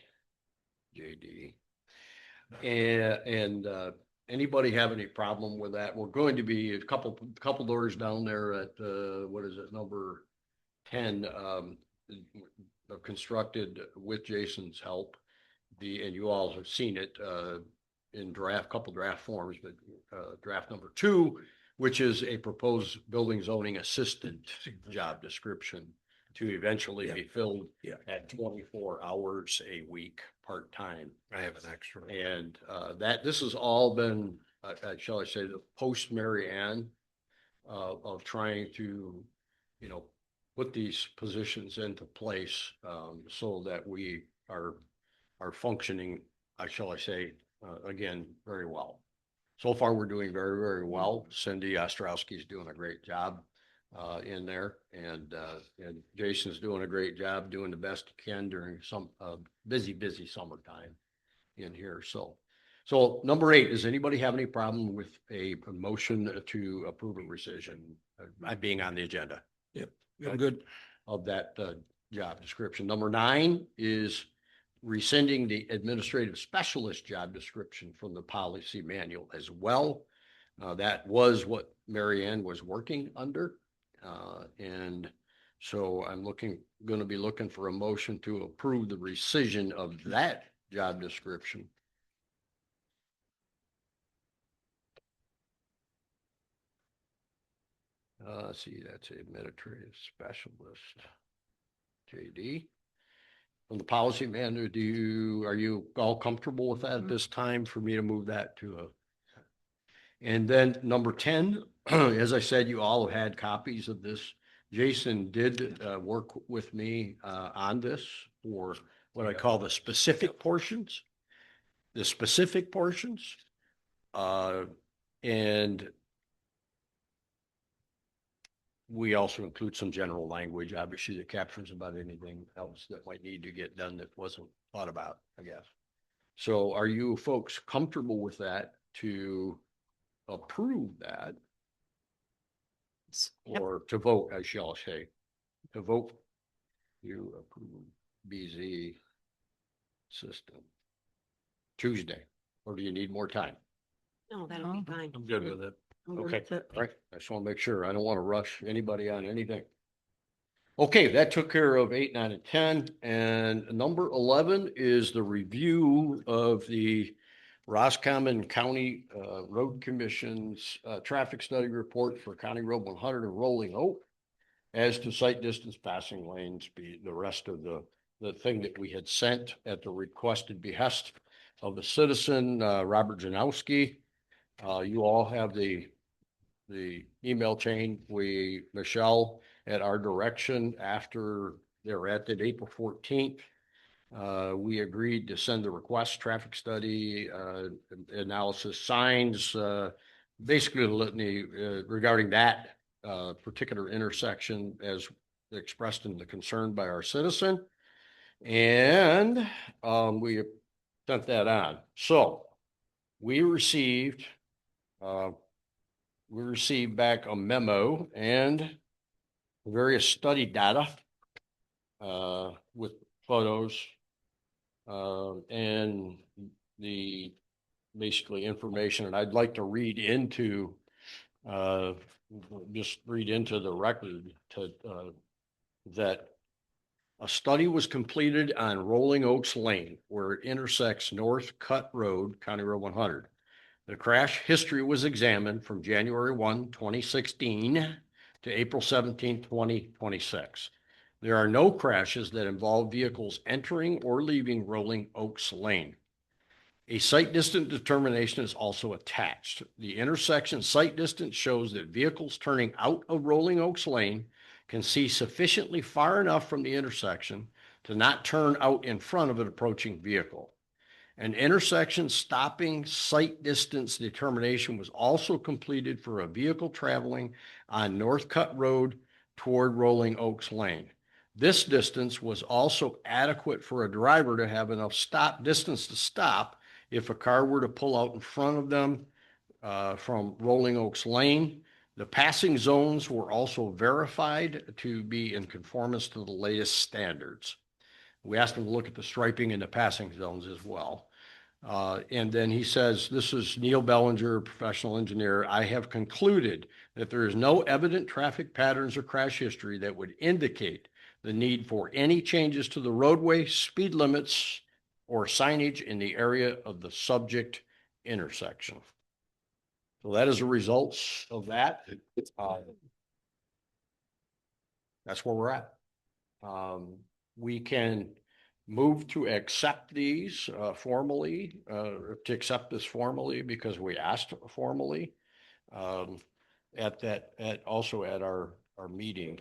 JD. And anybody have any problem with that? We're going to be a couple doors down there at number 10, constructed with Jason's help. And you all have seen it in couple draft forms, but draft number 2, which is a proposed building zoning assistant job description to eventually be filled at 24 hours a week part-time. I have an extra. And this has all been, shall I say, the post Mary Ann of trying to, put these positions into place so that we are functioning, shall I say, again, very well. So far, we're doing very, very well. Cindy Ostrowski is doing a great job in there, and Jason's doing a great job, doing the best he can during some busy summertime in here. So number 8, does anybody have any problem with a motion to approve a rescission being on the agenda I'm good. of that job description? Number 9 is rescinding the administrative specialist job description from the policy manual as well. That was what Mary Ann was working under. And so I'm going to be looking for a motion to approve the rescission of that job description. Let's see, that's administrative specialist. JD. From the policy manual, are you all comfortable with that at this time for me to move that to a? And then number 10, as I said, you all have had copies of this. Jason did work with me on this for what I call the specific portions. And we also include some general language, obviously, that captures about anything else that might need to get done that wasn't thought about, I guess. So are you folks comfortable with that to approve that? Yep. Or to vote, I shall say, to vote, you approve BZ system Tuesday, or do you need more time? No, that'll be fine. I'm good with it. I'm good Okay, with it. all right. I just want to make sure. I don't want to rush anybody on anything. Okay, that took care of 8, 9, and 10. And number 11 is the review of the Roscommon County Road Commission's traffic study report for County Road 100 and Rolling Oak as to sight distance, passing lanes, the rest of the thing that we had sent at the requested behest of the citizen, Robert Janowski. You all have the email chain. Michelle, at our direction, after they're at that April 14th, we agreed to send the request traffic study, analysis, signs, basically the litany regarding that particular intersection as expressed in the concern by our citizen. And we sent that on. So we received back a memo and various study data with photos and the basically information. And I'd like to read into the record that a study was completed on Rolling Oaks Lane where it intersects North Cut Road, County Road 100. The crash history was examined from January 1, 2016 to April 17, 2026. There are no crashes that involve vehicles entering or leaving Rolling Oaks Lane. A sight distance determination is also attached. The intersection sight distance shows that vehicles turning out of Rolling Oaks Lane can see sufficiently far enough from the intersection to not turn out in front of an approaching vehicle. An intersection stopping sight distance determination was also completed for a vehicle traveling on North Cut Road toward Rolling Oaks Lane. This distance was also adequate for a driver to have enough distance to stop if a car were to pull out in front of them from Rolling Oaks Lane. The passing zones were also verified to be in conformance to the latest standards. We asked him to look at the striping in the passing zones as well. And then he says, this is Neil Bellinger, professional engineer. I have concluded that there is no evident traffic patterns or crash history that would indicate the need for any changes to the roadway, speed limits, or signage in the area of the subject intersection. So that is the results of that. That's where we're at. We can move to accept these formally, to accept this formally because we asked formally. Also at our meeting,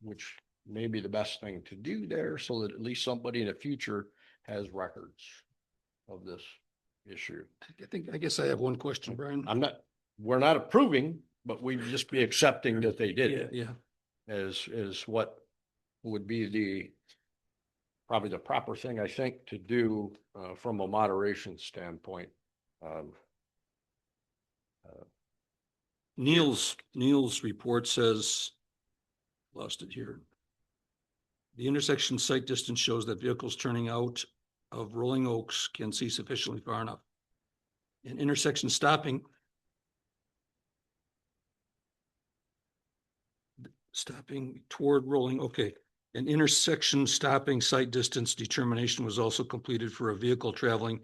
which may be the best thing to do there so that at least somebody in the future has records of this issue. I guess I have one question, Brian. We're not approving, but we'd just be accepting that they did Yeah, it yeah. is what would be probably the proper thing, I think, to do from a moderation standpoint. Neil's report says, lost it here. The intersection sight distance shows that vehicles turning out of Rolling Oaks can see sufficiently far enough. An intersection stopping toward Rolling, okay. An intersection stopping sight distance determination was also completed for a vehicle traveling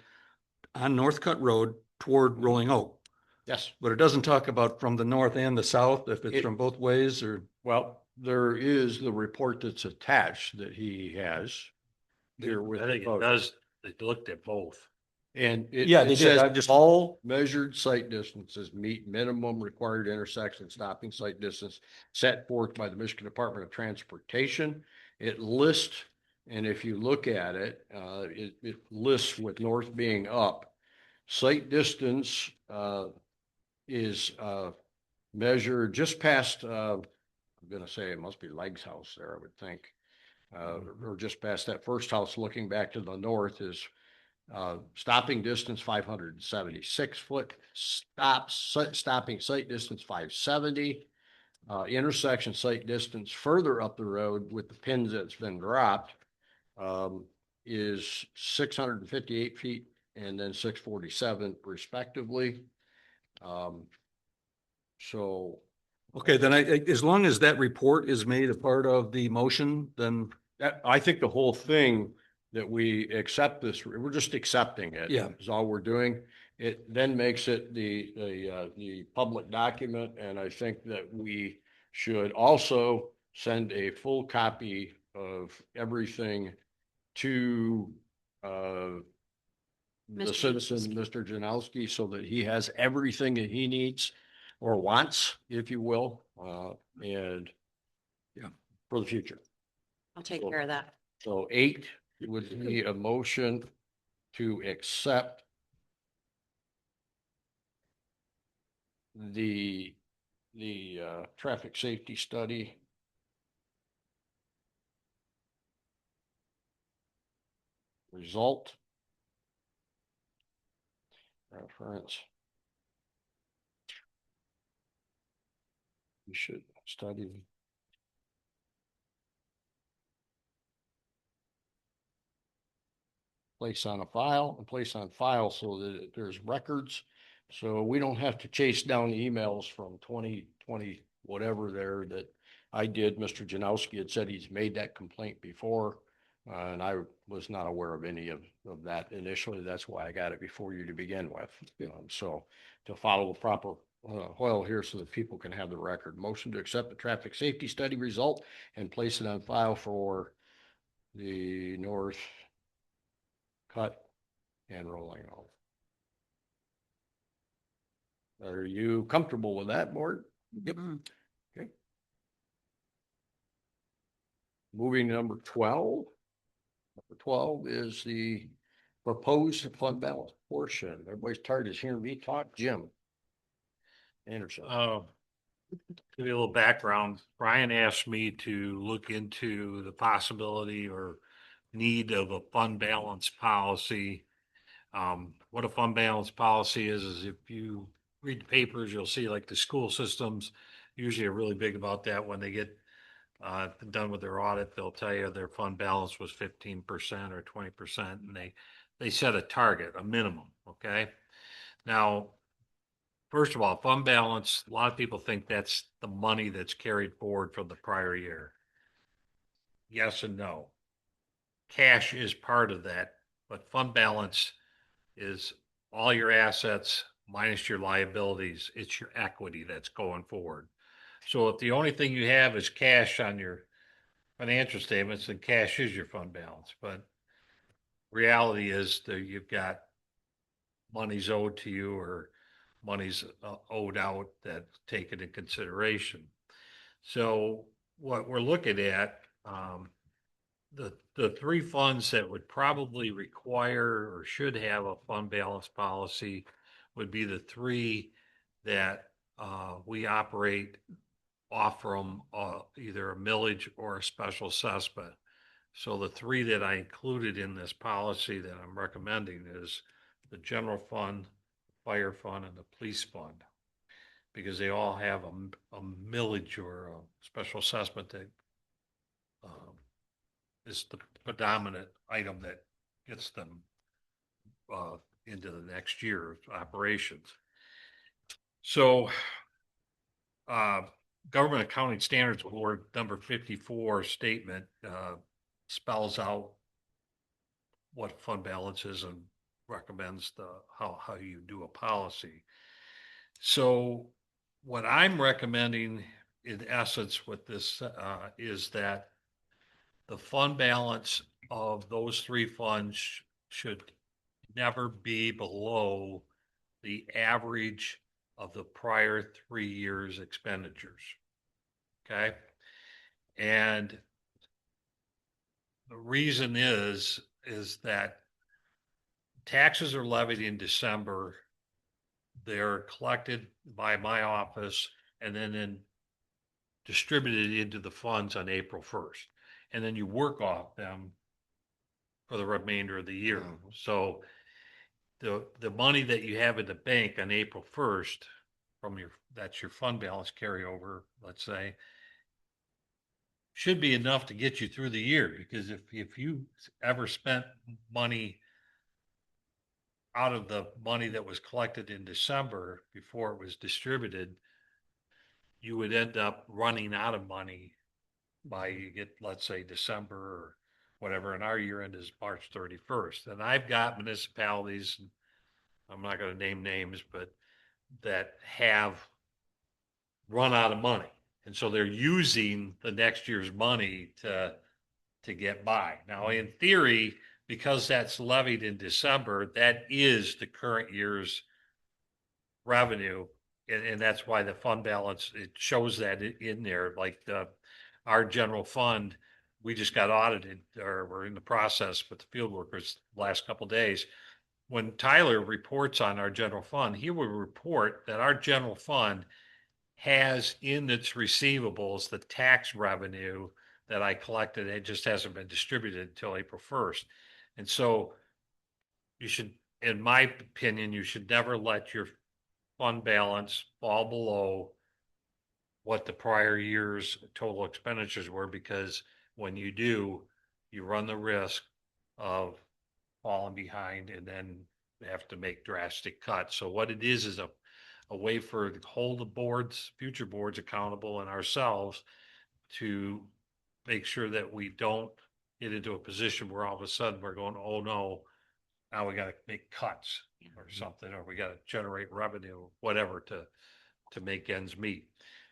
on Northcutt Road toward Rolling Oak. Yes. But it doesn't talk about from the north and the south, if it's from both ways or. Well, there is the report that's attached that he has here with. I think it does, they looked at both. And Yeah, they it did. says all measured sight distances meet minimum required intersection stopping sight distance set forth by the Michigan Department of Transportation. It lists, and if you look at it, it lists with north being up. Sight distance is measured just past, I'm going to say it must be Leg's house there, I would think. Or just past that first house looking back to the north is stopping distance 576 foot, stopping sight distance 570, intersection sight distance further up the road with the pins that's been dropped is 658 feet and then 647 respectively. So. Okay, then as long as that report is made a part of the motion, then. I think the whole thing that we accept this, we're just accepting it. Yeah. Is all we're doing. It then makes it the public document. And I think that we should also send a full copy of everything to the Mr. citizen, Mr. Janowski, so that he has everything that he needs or wants, if you will, and yeah, for the future. I'll take care of that. So 8 would be a motion to accept the traffic safety study result. Reference. You should study. Place on a file and place on file so that there's records. So we don't have to chase down the emails from 2020, whatever there that I did. Mr. Janowski had said he's made that complaint before. And I was not aware of any of that initially. That's why I got it before you to begin with. So to follow the proper oil here so that people can have the record. Motion to accept the traffic safety study result and place it on file for the North Cut and Rolling Oak. Are you comfortable with that, board? Yep. Okay. Moving to number 12. Number 12 is the proposed fund balance portion. Everybody's tired of hearing me talk. Jim Anderson. Give you a little background. Brian asked me to look into the possibility or need of a fund balance policy. What a fund balance policy is if you read the papers, you'll see like the school systems usually are really big about that. When they get done with their audit, they'll tell you their fund balance was 15% or 20%, and they set a target, a minimum. Okay. Now, first of all, fund balance, a lot of people think that's the money that's carried forward from the prior year. Yes and no. Cash is part of that, but fund balance is all your assets minus your liabilities. It's your equity that's going forward. So if the only thing you have is cash on your financial statements and cash is your fund balance, but reality is that you've got monies owed to you or monies owed out that take it in consideration. So what we're looking at, the three funds that would probably require or should have a fund balance policy would be the three that we operate off from either a millage or a special assessment. So the three that I included in this policy that I'm recommending is the general fund, fire fund, and the police fund, because they all have a millage or a special assessment that is the predominant item that gets them into the next year of operations. So Government Accounting Standards Board number 54 statement spells out what fund balance is and recommends how you do a policy. So what I'm recommending in essence with this is that the fund balance of those three funds should never be below the average of the prior 3 years' expenditures. Okay. And the reason is that taxes are levied in December. They're collected by my office and then distributed into the funds on April 1st. And then you work off them for the remainder of the year. So the money that you have in the bank on April 1st that's your fund balance carryover, let's say, should be enough to get you through the year. Because if you ever spent money out of the money that was collected in December before it was distributed, you would end up running out of money by let's say December or whatever, and our year end is March 31st. And I've got municipalities, I'm not going to name names, but that have run out of money. And so they're using the next year's money to get by. Now, in theory, because that's levied in December, that is the current year's revenue. And that's why the fund balance, it shows that in there, like our general fund, we just got audited, or we're in the process with the field workers the last couple of days. When Tyler reports on our general fund, he will report that our general fund has in its receivables the tax revenue that I collected. It just hasn't been distributed until April 1st. And so you should, in my opinion, you should never let your fund balance fall below what the prior year's total expenditures were, because when you do, you run the risk of falling behind and then have to make drastic cuts. So what it is a way for to hold the boards, future boards accountable, and ourselves to make sure that we don't get into a position where all of a sudden we're going, oh no, now we got to make cuts or something, or we got to generate revenue, whatever, to make ends meet.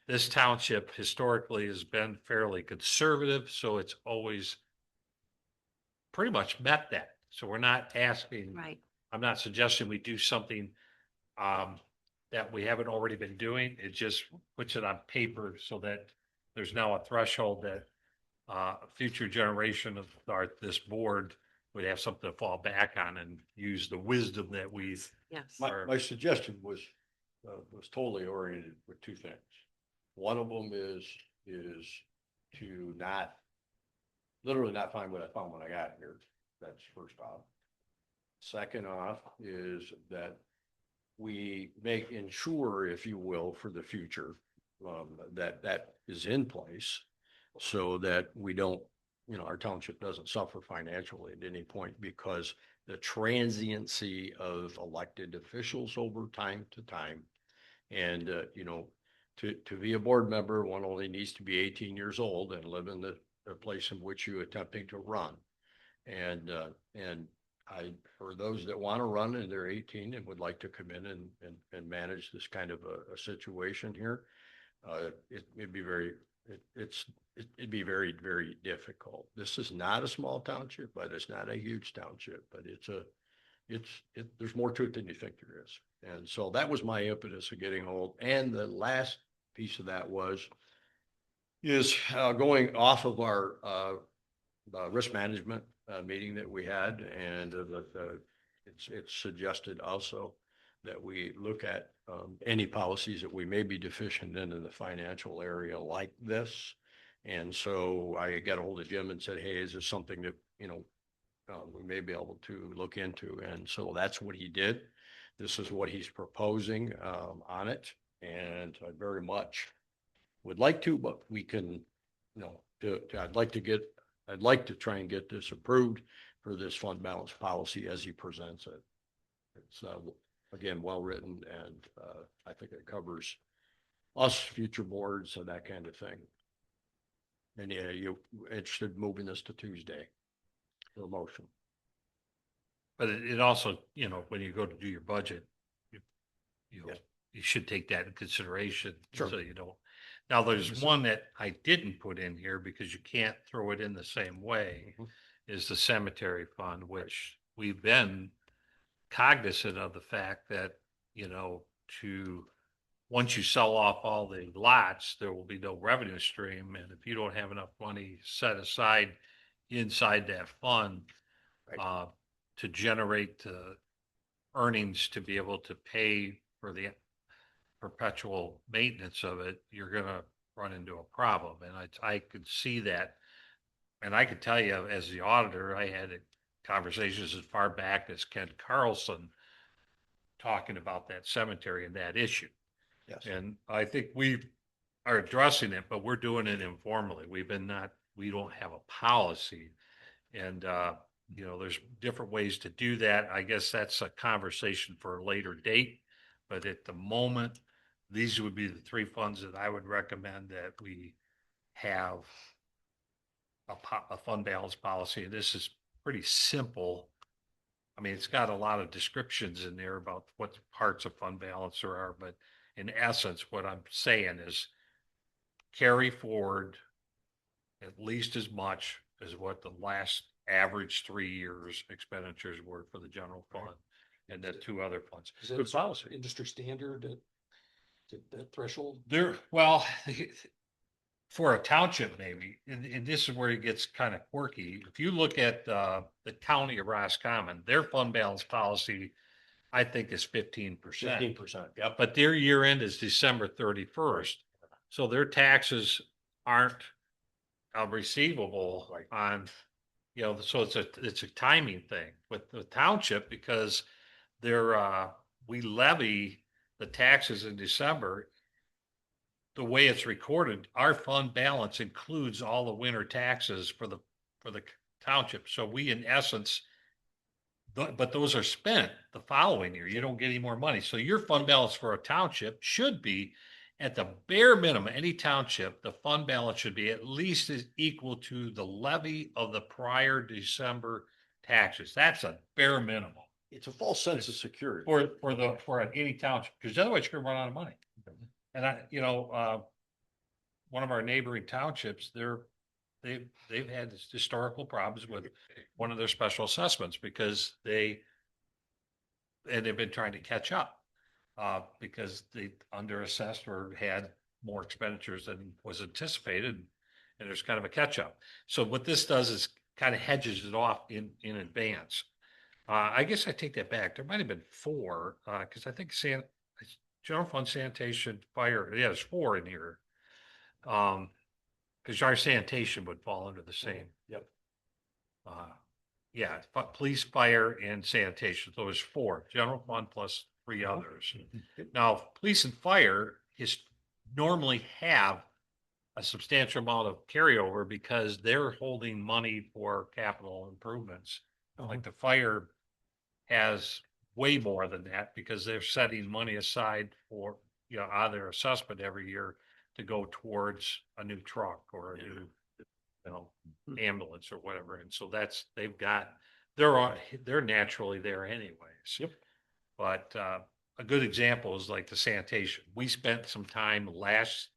This township historically has been fairly conservative, so it's always pretty much met that. So we're not asking, Right. I'm not suggesting we do something that we haven't already been doing. It just puts it on paper so that there's now a threshold that a future generation of this board would have something to fall back on and use the wisdom that we've. Yes. My suggestion was totally oriented with two things. One of them is to literally not find what I found when I got here. That's first off. Second off is that we ensure, if you will, for the future, that is in place so that we don't, our township doesn't suffer financially at any point because the transiency of elected officials over time to time. And, to be a board member, one only needs to be 18 years old and live in the place in which you're attempting to run. And for those that want to run and they're 18 and would like to come in and manage this kind of a situation here, it'd be very it'd be very, very difficult. This is not a small township, but it's not a huge township, but there's more to it than you think there is. And so that was my impetus of getting old. And the last piece of that is going off of our risk management meeting that we had, and it's suggested also that we look at any policies that we may be deficient in the financial area like this. And so I got a hold of Jim and said, hey, is this something that, we may be able to look into? And so that's what he did. This is what he's proposing on it. And I very much would like to, but we can, I'd like to try and get this approved for this fund balance policy as he presents it. It's again, well-written, and I think it covers us, future boards, and that kind of thing. And yeah, you interested in moving this to Tuesday for a motion? But it also, when you go to do your budget, Yeah. you should take that in consideration. Sure. So you don't. Now, there's one that I didn't put in here because you can't throw it in the same way, is the cemetery fund, which we've been cognizant of the fact that, once you sell off all the lots, there will be no revenue stream. And if you don't have enough money set aside inside that fund, to generate the earnings to be able to pay for the perpetual maintenance of it, you're going to run into a problem. And I could see that. And I could tell you, as the auditor, I had conversations as far back as Ken Carlson talking about that cemetery and that issue. Yes. And I think we are addressing it, but we're doing it informally. We don't have a policy. And, there's different ways to do that. I guess that's a conversation for a later date. But at the moment, these would be the three funds that I would recommend that we have a fund balance policy. And this is pretty simple. I mean, it's got a lot of descriptions in there about what parts of fund balance there are, but in essence, what I'm saying is carry forward at least as much as what the last average 3 years expenditures were for the general fund and the two other funds. Is that Good policy. industry standard that threshold? Well, for a township, maybe, and this is where it gets kind of quirky. If you look at the county of Roscommon, their fund balance policy, I think, is 15%. 15%. Yep. But their year end is December 31st. So their taxes aren't receivable on, so it's a timing thing with the township, because we levy the taxes in December. The way it's recorded, our fund balance includes all the winter taxes for the township. So we, in essence, but those are spent the following year. You don't get any more money. So your fund balance for a township should be, at the bare minimum, any township, the fund balance should be at least as equal to the levy of the prior December taxes. That's a bare minimum It's a false sense of security. for any township, because otherwise you're gonna run out of money. And one of our neighboring townships, they've had historical problems with one of their special assessments because they've been trying to catch up. Because they underassessed or had more expenditures than was anticipated, and there's kind of a catch up. So what this does is kind of hedges it off in advance. I guess I take that back. There might have been 4, because I think general fund, sanitation, fire. Yeah, there's 4 in here. Because our sanitation would fall under the same. Yep. Yeah, police, fire, and sanitation. So there's 4 general fund plus 3 others. Now, police and fire normally have a substantial amount of carryover because they're holding money for capital improvements. Like the fire has way more than that because they're setting money aside for, out of their assessment every year to go towards a new truck or a new, ambulance or whatever. And so they're naturally there anyways. Yep. But a good example is like the sanitation. We spent some time last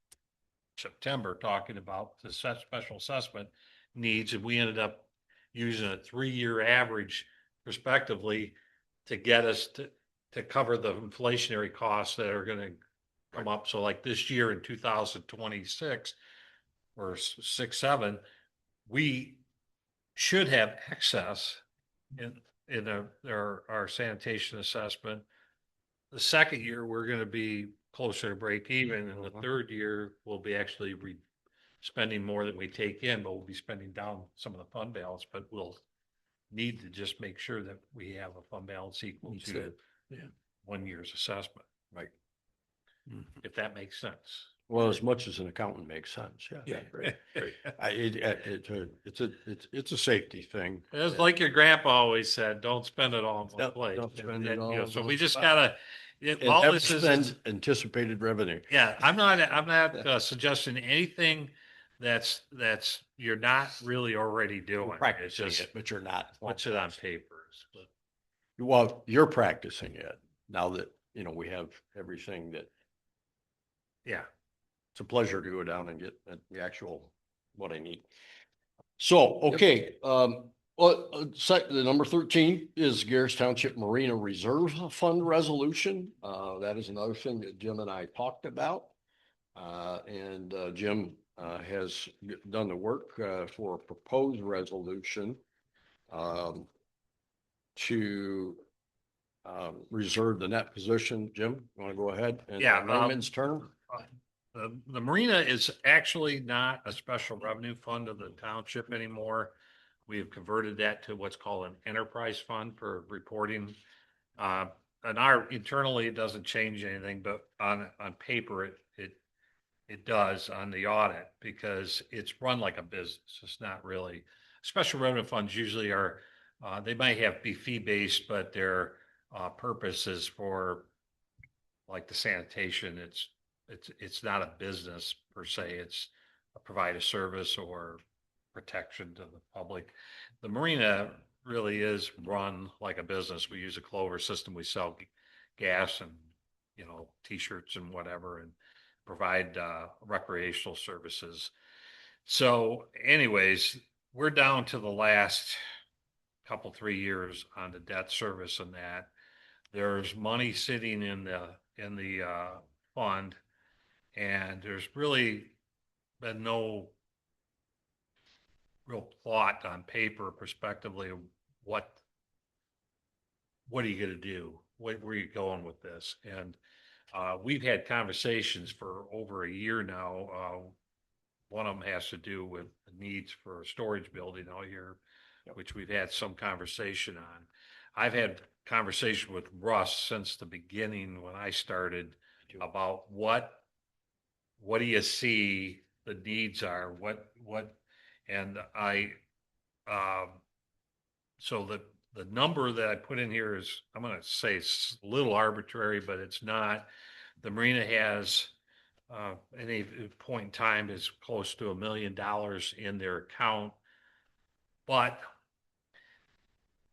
September talking about the special assessment needs, and we ended up using a 3-year average respectively to get us to cover the inflationary costs that are gonna come up. So like this year in 2026 or 6, 7, we should have excess in our sanitation assessment. The second year, we're gonna be closer to break even, and the third year, we'll be actually spending more than we take in, but we'll be spending down some of the fund balance, but we'll need to just make sure that we have a fund balance equal That's to it. Yeah. 1 year's assessment, Right. if that makes sense. Well, as much as an accountant makes sense, yeah. Yeah. Great, great. It's a safety thing. It's like your grandpa always said, don't spend it all in one Yep, place. don't spend it And, all you know, in so one we just spot. gotta, And all never this is, spend anticipated revenue. yeah, I'm not suggesting anything that's, you're not really already You're doing. It's practicing just, it, but you're not. what's it on papers, but Well, you're practicing it now that, we have everything that yeah. it's a pleasure to go down and get the actual, what I need. So, okay, the number 13 is Gerrish Township Marina Reserve Fund Resolution. That is another thing that Jim and I talked about. And Jim has done the work for a proposed resolution to reserve the net position. Jim, you want to go ahead? And Yeah, layman's term? The marina is actually not a special revenue fund of the township anymore. We have converted that to what's called an enterprise fund for reporting. And internally, it doesn't change anything, but on paper, it does on the audit because it's run like a business. It's not really, special revenue funds usually are, they might be fee-based, but their purpose is for like the sanitation. It's not a business per se. It's provide a service or protection to the public. The marina really is run like a business. We use a Clover system. We sell gas and, T-shirts and whatever, and provide recreational services. So anyways, we're down to the last couple, 3 years on the debt service and that. There's money sitting in the fund, and there's really been no real thought on paper prospectively of what are you going to do? Where are you going with this? And we've had conversations for over a year now. One of them has to do with the needs for a storage building out here, which we've had some conversation on. I've had conversation with Russ since the beginning when I started about what do you see the needs are, and so the number that I put in here is, I'm going to say it's a little arbitrary, but it's not. The marina has, any point in time is close to $1 million in their account, but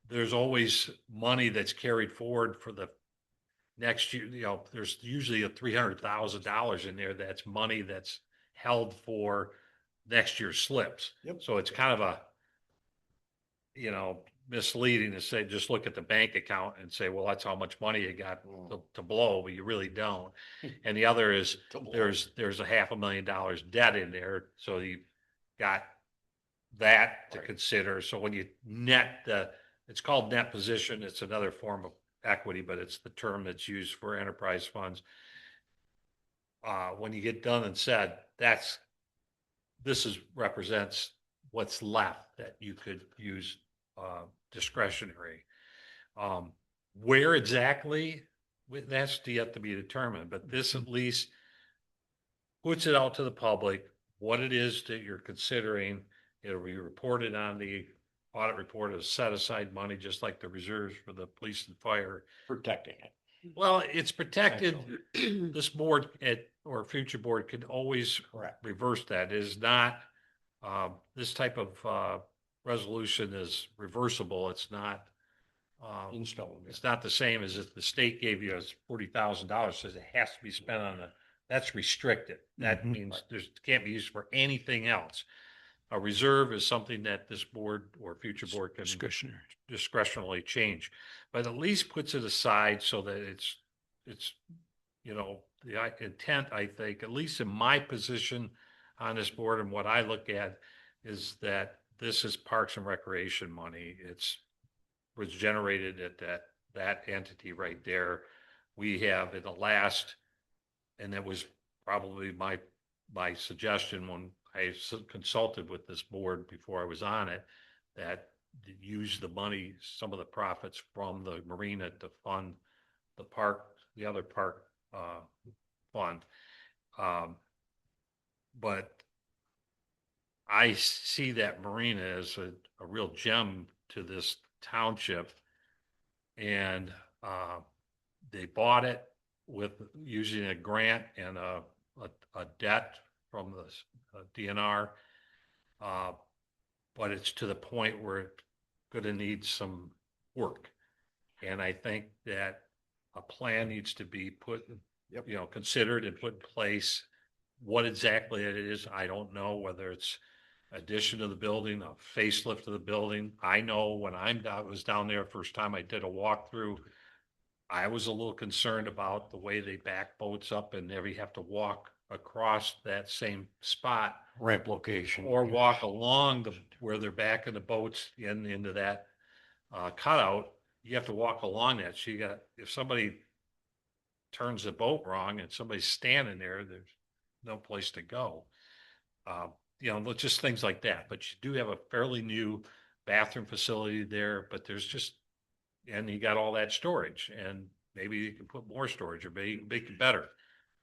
there's always money that's carried forward for the next year. There's usually a $300,000 in there. That's money that's held for next year's slips. Yep. So it's kind of a, misleading to say, just look at the bank account and say, well, that's how much money you got to blow, but you really don't. And the other is there's a $500,000 debt in there. So you got that to consider. So when you net it's called net position. It's another form of equity, but it's the term that's used for enterprise funds. When you get done and said, represents what's left that you could use discretionary. Where exactly, that's yet to be determined, but this at least puts it out to the public, what it is that you're considering. It'll be reported on the audit report as set aside money, just like the reserves for the police and fire. Protecting it. Well, it's protected. This board or future board could always reverse that. It is not, this type of resolution is reversible. It's not, In stone. it's not the same as if the state gave you $40,000, says it has to be spent on the That's restricted. That Mhm. means there's, can't be used for anything else. A reserve is something that this board or future board can Discretionary. discretionarily change, but at least puts it aside so that it's, you know, the intent, I think, at least in my position on this board and what I look at is that this is Parks and Recreation money. Was generated at that entity right there. We have in the last, and it was probably my suggestion when I consulted with this board before I was on it, that use the money, some of the profits from the marina to fund the park, the other park fund. But I see that marina as a real gem to this township. And they bought it with using a grant and a debt from the DNR. But it's to the point where it's going to need some work. And I think that a plan needs to be put, you know, considered and put in place. What exactly it is, I don't know, whether it's addition to the building, a facelift of the building. I know when I was down there first time I did a walkthrough, I was a little concerned about the way they back boats up and you have to walk across that same spot Ramp location. or walk along where they're backing the boats into that cutout. You have to walk along that. So if somebody turns the boat wrong and somebody's standing there, there's no place to go. You know, just things like that. But you do have a fairly new bathroom facility there, but and you got all that storage, and maybe you can put more storage or make it better.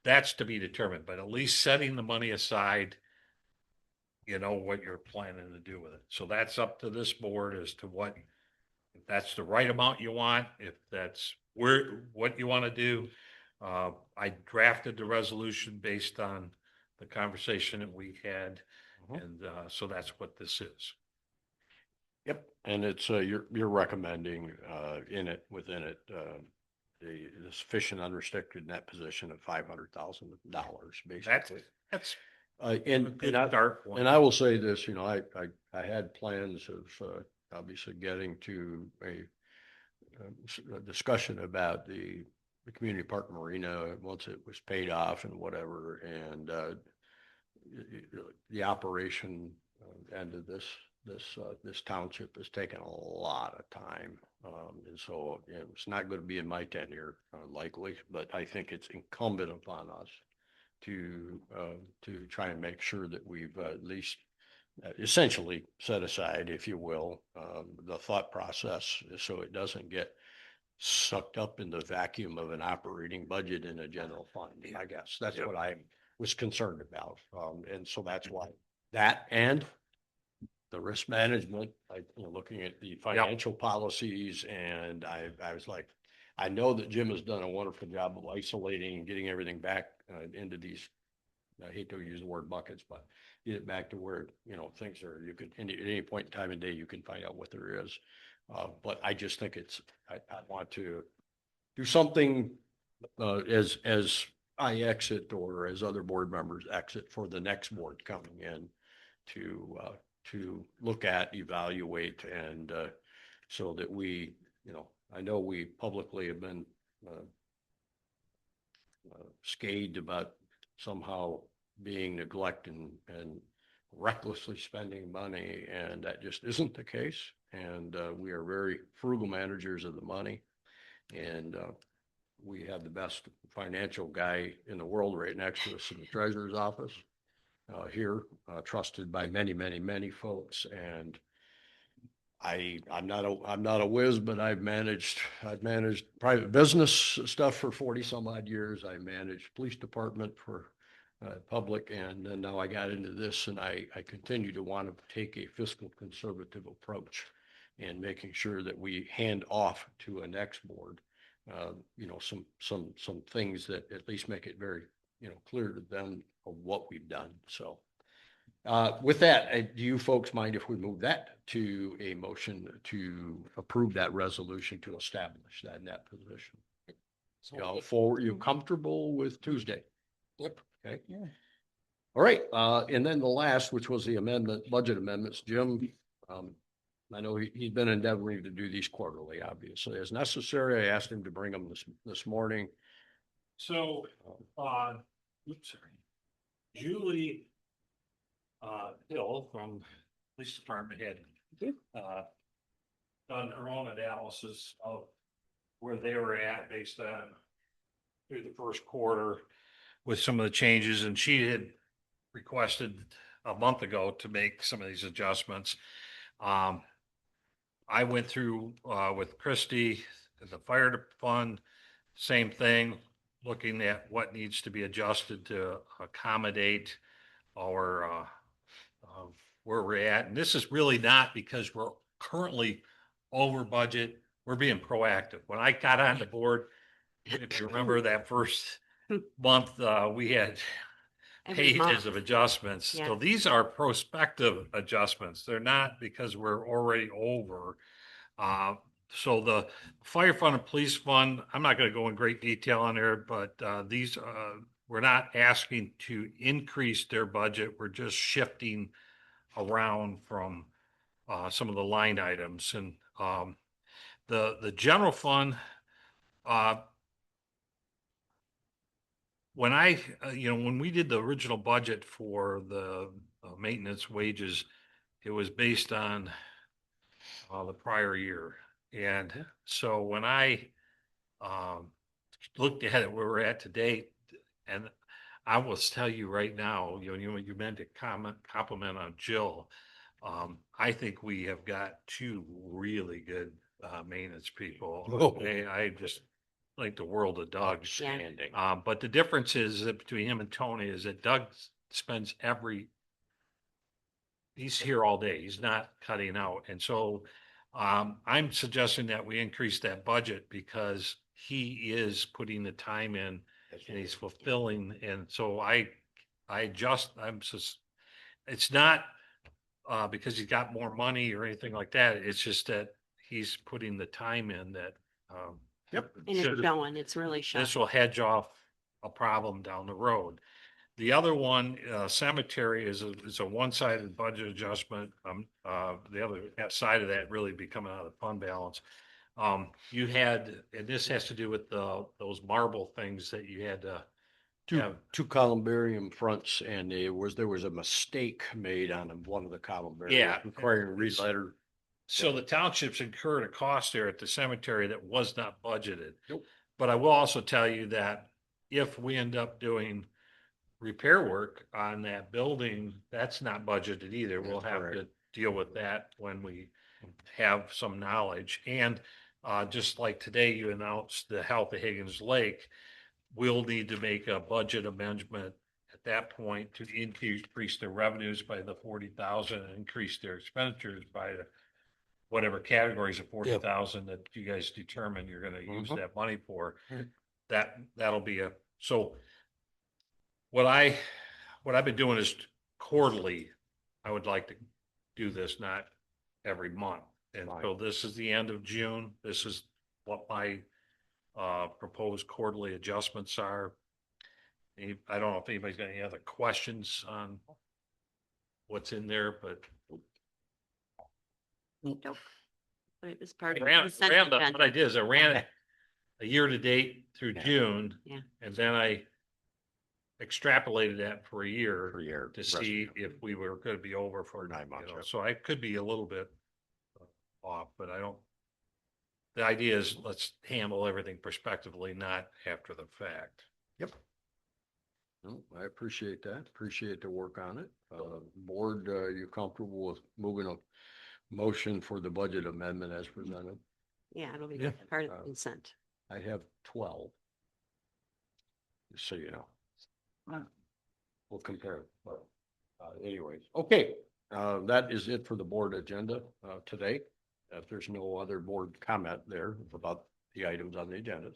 That's to be determined, but at least setting the money aside, you know, what you're planning to do with it. So that's up to this board as to if that's the right amount you want, if that's what you want to do. I drafted the resolution based on the conversation that we had. And so that's what this is. Yep, and it's, you're recommending, within it, the sufficient unrestricted net position of $500,000, basically. That's And, a good and I, start point. and I will say this, you know, I had plans of, obviously getting to a discussion about the community park marina once it was paid off and whatever, and, the operation end of this township has taken a lot of time. And so it's not going to be in my tenure, likely, but I think it's incumbent upon us to try and make sure that we've at least essentially set aside, if you will, the thought process so it doesn't get sucked up in the vacuum of an operating budget in a general fund. I guess that's what I was concerned about. And so that's why that and the risk management, looking at the financial policies, and I was like, I know that Jim has done a wonderful job of isolating and getting everything back into these, I hate to use the word buckets, but get it back to where, you know, things are, you could, at any point in time of day, you can find out what there is. But I just think I want to do something as I exit or as other board members exit for the next board coming in to look at, evaluate, and so that we, you know, I know we publicly have been scathed about somehow being neglected and recklessly spending money, and that just isn't the case. And we are very frugal managers of the money, and we have the best financial guy in the world right next to us in the treasurer's office here, trusted by many, many, many folks. And I'm not a whiz, but I've managed private business stuff for 40 some odd years. I managed police department for public, and then now I got into this, and I continue to want to take a fiscal conservative approach and making sure that we hand off to a next board, you know, some things that at least make it very, you know, clear to them of what we've done. So with that, do you folks mind if we move that to a motion to approve that resolution to establish that net position? You comfortable with Tuesday? Yep. Okay. All right, and then the last, which was the amendment, budget amendments, Jim. I know he's been endeavoring to do these quarterly, obviously, as necessary. I asked him to bring them this morning. So, oops, sorry. Julie Hill from Police Department had done her own analysis of where they were at based on through the first quarter with some of the changes, and she had requested a month ago to make some of these adjustments. I went through with Christie, the fire fund, same thing, looking at what needs to be adjusted to accommodate our where we're at. And this is really not because we're currently over budget. We're being proactive. When I got on the board, if you remember that first month, we had Every pages month. of adjustments. Yeah. So these are prospective adjustments. They're not because we're already over. So the fire fund and police fund, I'm not going to go in great detail on there, but these, we're not asking to increase their budget. We're just shifting around from some of the line items. And the general fund, when when we did the original budget for the maintenance wages, it was based on the prior year. And so when I looked at it where we're at today, and I will tell you right now, you meant to compliment on Jill. I think we have got two really good maintenance people. Oh. I just like the world of Doug. Outstanding. But the difference is that between him and Tony is that Doug spends he's here all day. He's not cutting out. And so I'm suggesting that we increase that budget because he is putting the time in and he's fulfilling. And so it's not because he's got more money or anything like that. It's just that he's putting the time in that. Yep. And it's showing, it's really showing. This will hedge off a problem down the road. The other one, cemetery is a one-sided budget adjustment. The other side of that really be coming out of the fund balance. You had, and this has to do with those marble things that you had to have. Two columbarium fronts, and there was a mistake made on one of the columbarium. Yeah. Requiring re-letter. So the townships incurred a cost there at the cemetery that was not budgeted. Nope. But I will also tell you that if we end up doing repair work on that building, that's not budgeted either. We'll That's have correct. to deal with that when we have some knowledge. And just like today, you announced the health of Higgins Lake, we'll need to make a budget amendment at that point to increase their revenues by the 40,000 and increase their expenditures by the whatever categories of 40,000 that you guys determine you're going to use that money for. Mhm. That'll be so what I've been doing is quarterly. I would like to do this, not every month. And so this is the end of June. This is what my proposed quarterly adjustments are. I don't know if anybody's got any other questions on what's in there, but Nope. But it was part I of ran, the consent ran the, agenda. what I did is I ran it a year to date through Yeah. June. Yeah. And then I extrapolated that for a year Per year. to see if we were going to be over for 9 months, yeah. So I could be a little bit off, but I don't. The idea is let's handle everything prospectively, not after the fact. Yep. No, I appreciate that. Appreciate the work on it. Board, you comfortable with moving a motion for the budget amendment as presented? Yeah, it'll be Yeah. part of the consent. I have 12. Just so you know. Wow. We'll compare. But anyways, okay. That is it for the board agenda today. If there's no other board comment there about the items on the agenda,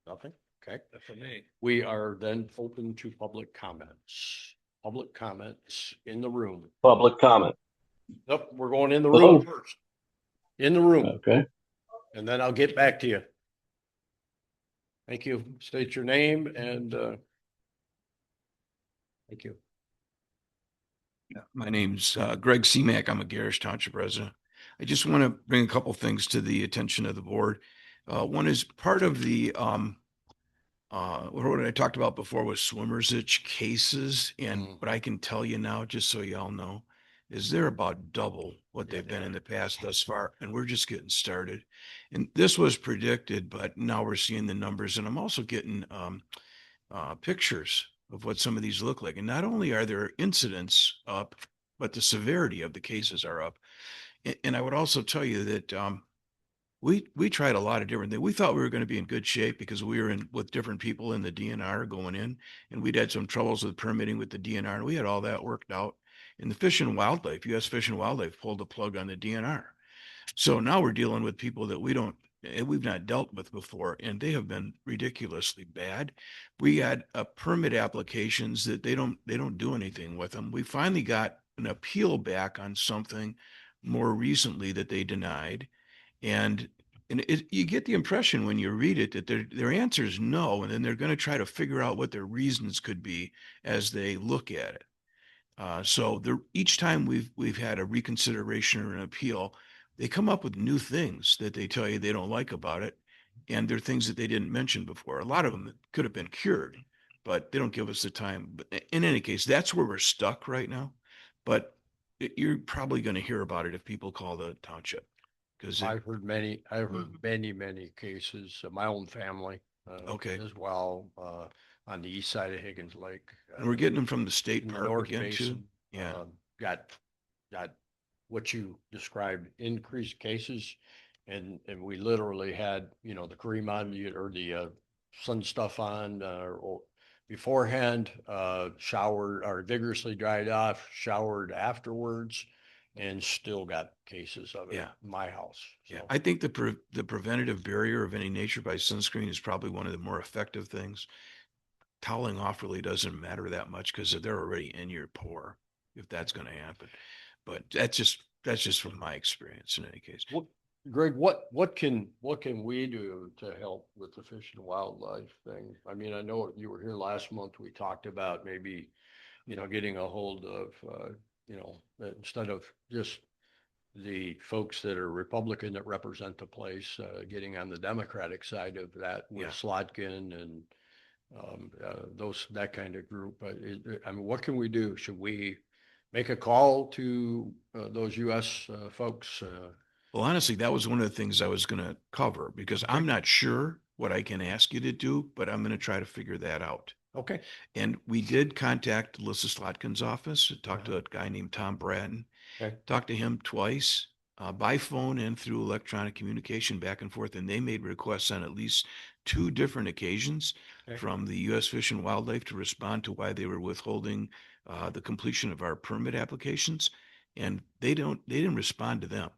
nothing. Okay. That's for me. We are then open to public comments. Public comments in the room. Public comment. Nope, we're going in the Hello? room first. In the room, Okay. and then I'll get back to you. Thank you. State your name and Thank you. Yeah, my name's Greg Seamack. I'm a Gerrish Township resident. I just want to bring a couple things to the attention of the board. One is part of the what I talked about before was swimmer's itch cases, and what I can tell you now, just so y'all know, is they're about double what they've been in the past thus far, and we're just getting started. And this was predicted, but now we're seeing the numbers, and I'm also getting pictures of what some of these look like. And not only are their incidents up, but the severity of the cases are up. And I would also tell you that we tried a lot of different things. We thought we were going to be in good shape because we were in with different people in the DNR going in, and we'd had some troubles with permitting with the DNR, and we had all that worked out. And the Fish and Wildlife, U.S. Fish and Wildlife, pulled the plug on the DNR. So now we're dealing with people that we've not dealt with before, and they have been ridiculously bad. We had permit applications that they don't do anything with them. We finally got an appeal back on something more recently that they denied, and you get the impression when you read it that their answer is no, and then they're going to try to figure out what their reasons could be as they look at it. So each time we've had a reconsideration or an appeal, they come up with new things that they tell you they don't like about it, and they're things that they didn't mention before. A lot of them could have been cured, but they don't give us the time. But in any case, that's where we're stuck right now. But you're probably going to hear about it if people call the township, because I've heard many cases of my own family. Okay. As well, on the east side of Higgins Lake. and we're getting them from the state in the park North again too. Basin. Yeah. Got what you described, increased cases. And we literally had, the cream on you or the sun stuff on, or beforehand, showered or vigorously dried off, showered afterwards, and still got cases of it Yeah. at my house. Yeah, So, I think the preventative barrier of any nature by sunscreen is probably one of the more effective things. Toweling off really doesn't matter that much because they're already in your pore if that's going to happen. But that's just from my experience in any case. Greg, what can we do to help with the fish and wildlife thing? I mean, I know you were here last month. We talked about maybe, getting a hold of, instead of just the folks that are Republican that represent the place, getting on the Democratic side of that with Yeah. Slotkin and that kind of group. I mean, what can we do? Should we make a call to those U.S. Folks? Well, honestly, that was one of the things I was going to cover because I'm not sure what I can ask you to do, but I'm going to try to figure that out. Okay. And we did contact Alyssa Slotkin's office, talked to a guy named Tom Bratton, Okay. talked to him twice by phone and through electronic communication back and forth. And they made requests on at least 2 different occasions Okay. from the U.S. Fish and Wildlife to respond to why they were withholding the completion of our permit applications. And they didn't respond to them.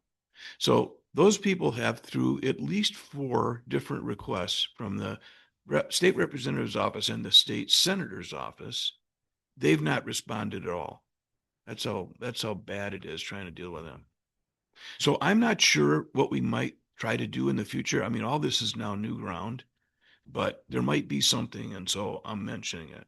So those people have, through at least 4 different requests from the state representative's office and the state senator's office, they've not responded at all. That's how bad it is trying to deal with them. So I'm not sure what we might try to do in the future. I mean, all this is now new ground, but there might be something, and so I'm mentioning it.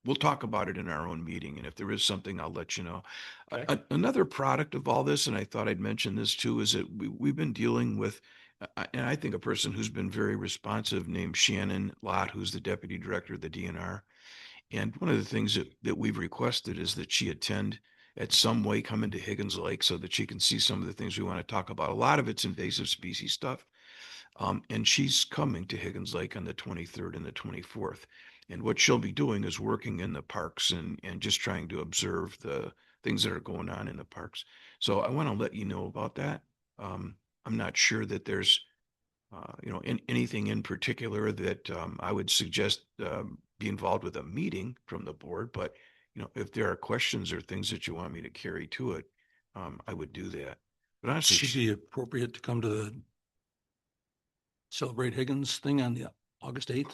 We'll talk about it in our own meeting, and if there is something, I'll let you know. Okay. Another product of all this, and I thought I'd mention this too, is that we've been dealing with, and I think a person who's been very responsive named Shannon Lott, who's the deputy director of the DNR. And one of the things that we've requested is that she attend at some way, come into Higgins Lake so that she can see some of the things we want to talk about. A lot of it's invasive species stuff. And she's coming to Higgins Lake on the 23rd and the 24th. And what she'll be doing is working in the parks and just trying to observe the things that are going on in the parks. So I want to let you know about that. I'm not sure that there's, anything in particular that I would suggest be involved with a meeting from the board. But, if there are questions or things that you want me to carry to it, I would do that. But honestly, Should be appropriate to come to the Celebrate Higgins thing on the August 8th.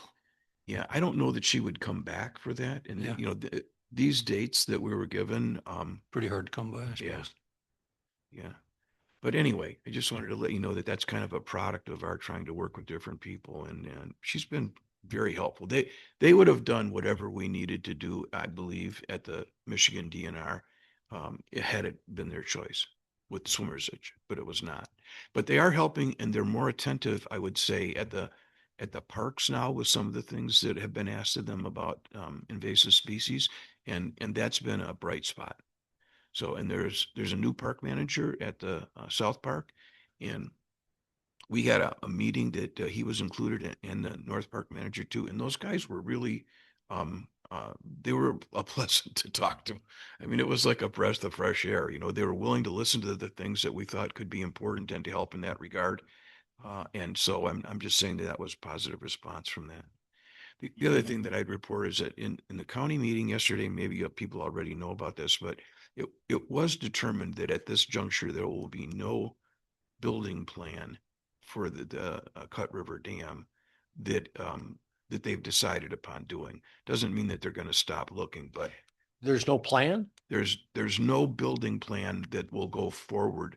yeah, I don't know that she would come back for that. And, Yeah. These dates that we were given, Pretty hard to come by, I suppose. yeah. Yeah. But anyway, I just wanted to let you know that that's kind of a product of our trying to work with different people. And she's been very helpful. They would have done whatever we needed to do, I believe, at the Michigan DNR. It had it been their choice with Swimmers Itch, but it was not. But they are helping, and they're more attentive, I would say, at the parks now with some of the things that have been asked of them about invasive species, and that's been a bright spot. So, and there's a new park manager at the South Park, and we had a meeting that he was included in, and the North Park manager too. And those guys were really, they were a pleasant to talk to. I mean, it was like a breath of fresh air. You know, they were willing to listen to the things that we thought could be important and to help in that regard. And so I'm just saying that was positive response from that. The other thing that I'd report is that in the county meeting yesterday, maybe people already know about this, but it was determined that at this juncture, there will be no building plan for the Cut River Dam that that they've decided upon doing. Doesn't mean that they're going to stop looking, but There's no plan? there's no building plan that will go forward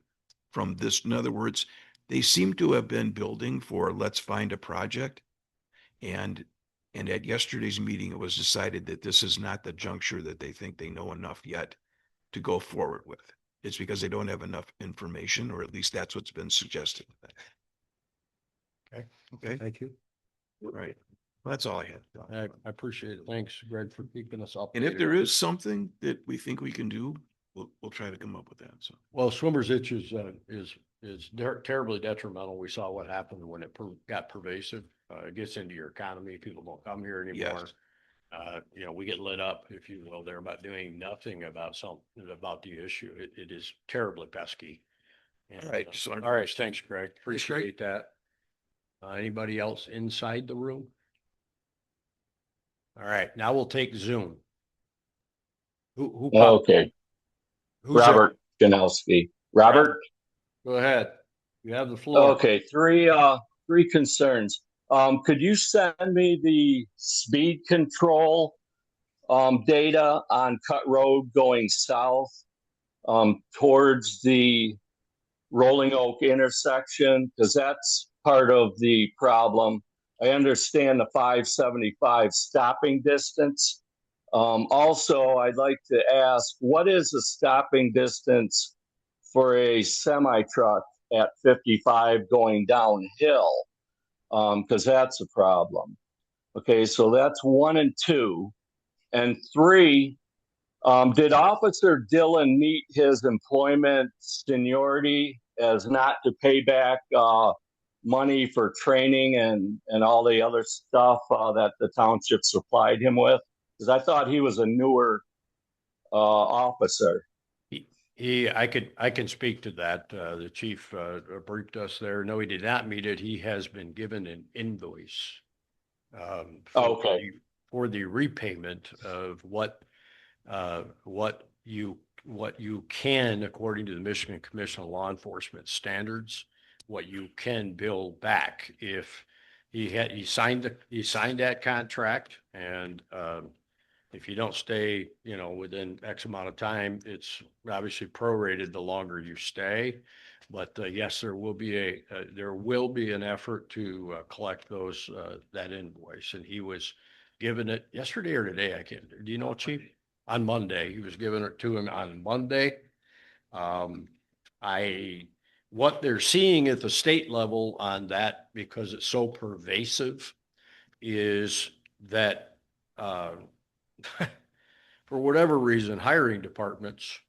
from this. In other words, they seem to have been building for let's find a project, and at yesterday's meeting, it was decided that this is not the juncture that they think they know enough yet to go forward with. It's because they don't have enough information, or at least that's what's been suggested. Okay. Okay. Thank you. Right. Well, that's all I had. I appreciate it. Thanks, Greg, for keeping us up. And if there is something that we think we can do, we'll try to come up with that. So, Well, Swimmer's Itch is terribly detrimental. We saw what happened when it got pervasive. It gets into your economy. People don't come here anymore. yes. You know, we get lit up, if you will, there about doing nothing about the issue. It is terribly pesky. And, All right. Just wanted to- all right. Thanks, Greg. Greg. Appreciate that. Anybody else inside the room? All right, now we'll take Zoom. Who popped in? Okay, Who's there? Robert Janowski. Robert? Go ahead. You have the floor. Okay, three concerns. Could you send me the speed control data on Cut Road going south towards the Rolling Oak intersection? Because that's part of the problem. I understand the 575 stopping distance. Also, I'd like to ask, what is the stopping distance for a semi truck at 55 going downhill? Because that's a problem. Okay, so that's 1 and 2. And 3, did Officer Dillon meet his employment seniority as not to pay back money for training and all the other stuff that the township supplied him with? Because I thought he was a newer officer. I can speak to that. The chief briefed us there. No, he did not meet it. He has been given an invoice. Okay. For the repayment of what you can, according to the Michigan Commission on Law Enforcement standards, what you can bill back if he signed that contract, and if you don't stay, within X amount of time, it's obviously prorated the longer you stay. But yes, there will be an effort to collect that invoice, and he was given it yesterday or today. I can't. Do you know, Chief? On Monday, he was giving it to him on Monday. What they're seeing at the state level on that, because it's so pervasive, is that for whatever reason, hiring departments,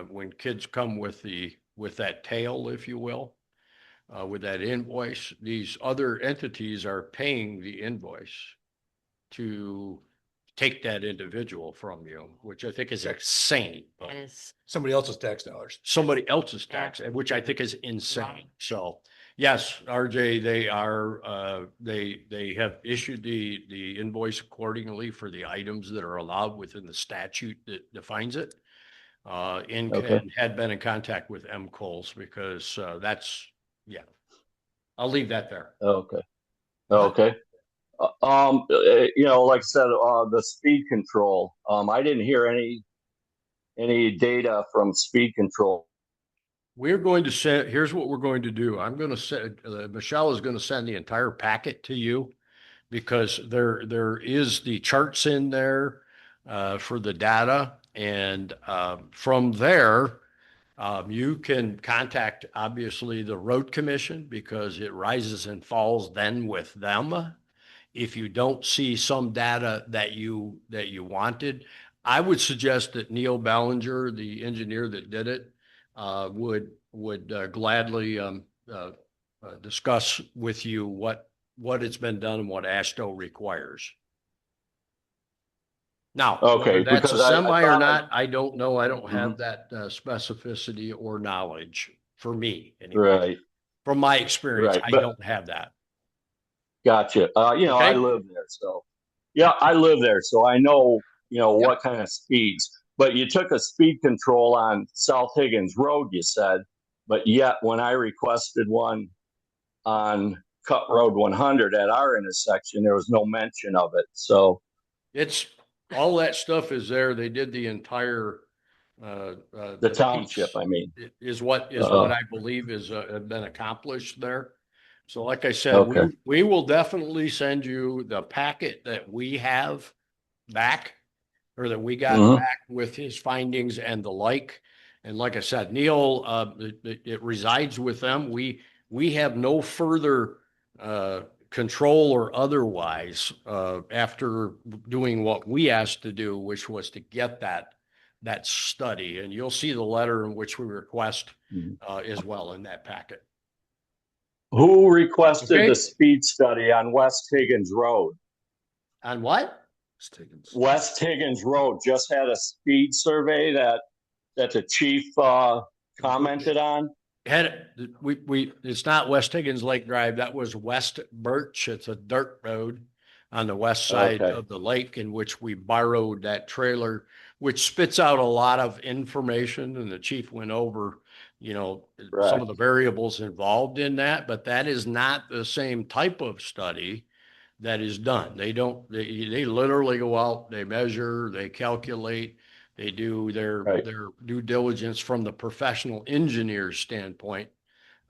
when kids come with that tail, if you will, with that invoice, these other entities are paying the invoice to take that individual from you, which I think is insane. That is, Somebody else's tax dollars. Somebody else's tax, which I think is insane. So yes, RJ, they have issued the invoice accordingly for the items that are allowed within the statute that defines it. And had been in contact with M. Coles because I'll leave that there. Okay. Okay. Like I said, the speed control. I didn't hear any data from speed control. We're going to here's what we're going to do. I'm going to send, Michelle is going to send the entire packet to you because there is the charts in there for the data. And from there, you can contact, obviously, the road commission because it rises and falls then with them. If you don't see some data that you wanted, I would suggest that Neil Ballinger, the engineer that did it, would gladly discuss with you what it's been done and what ASHTO requires. Now, Okay, whether that's a because I semi or thought not, I don't know. I don't have Mhm. that specificity or knowledge for me anyway. Right, From my experience, right. I But don't have that. gotcha. I Okay. live there, so yeah, I live there, so I know, Yep. what kind of speeds. But you took a speed control on South Higgins Road, you said, but yet when I requested one on Cut Road 100 at our intersection, there was no mention of it. So, It's all that stuff is there. They did the entire the the township, piece I mean. is what Uh, I believe is been accomplished there. So like I said, okay. we will definitely send you the packet that we have back, or that we got Mhm. back with his findings and the like. And like I said, Neil, it resides with them. We have no further control or otherwise after doing what we asked to do, which was to get that study. And you'll see the letter in which we request Mhm. as well in that packet. Who requested the Okay. speed study on West Higgins Road? On what? West Higgins Road just had a speed survey that the chief commented on. It's not West Higgins Lake Drive. That was West Birch. It's a dirt road on the west side Okay. of the lake, in which we borrowed that trailer, which spits out a lot of information. And the chief went over, some Right. of the variables involved in that, but that is not the same type of study that is done. They literally go out, they measure, they calculate, they do Right. their due diligence from the professional engineer's standpoint.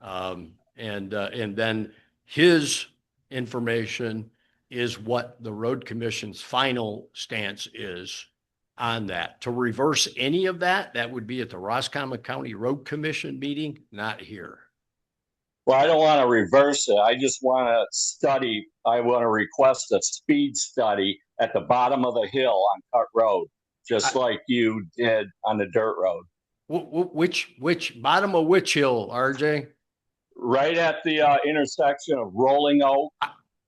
And then his information is what the road commission's final stance is on that. To reverse any of that, that would be at the Roscommon County Road Commission meeting, not here. Well, I don't want to reverse it. I just want to study. I want to request a speed study at the bottom of the hill on Cut Road, just like you did on the dirt road. Which bottom of which hill, RJ? Right at the intersection of Rolling Oak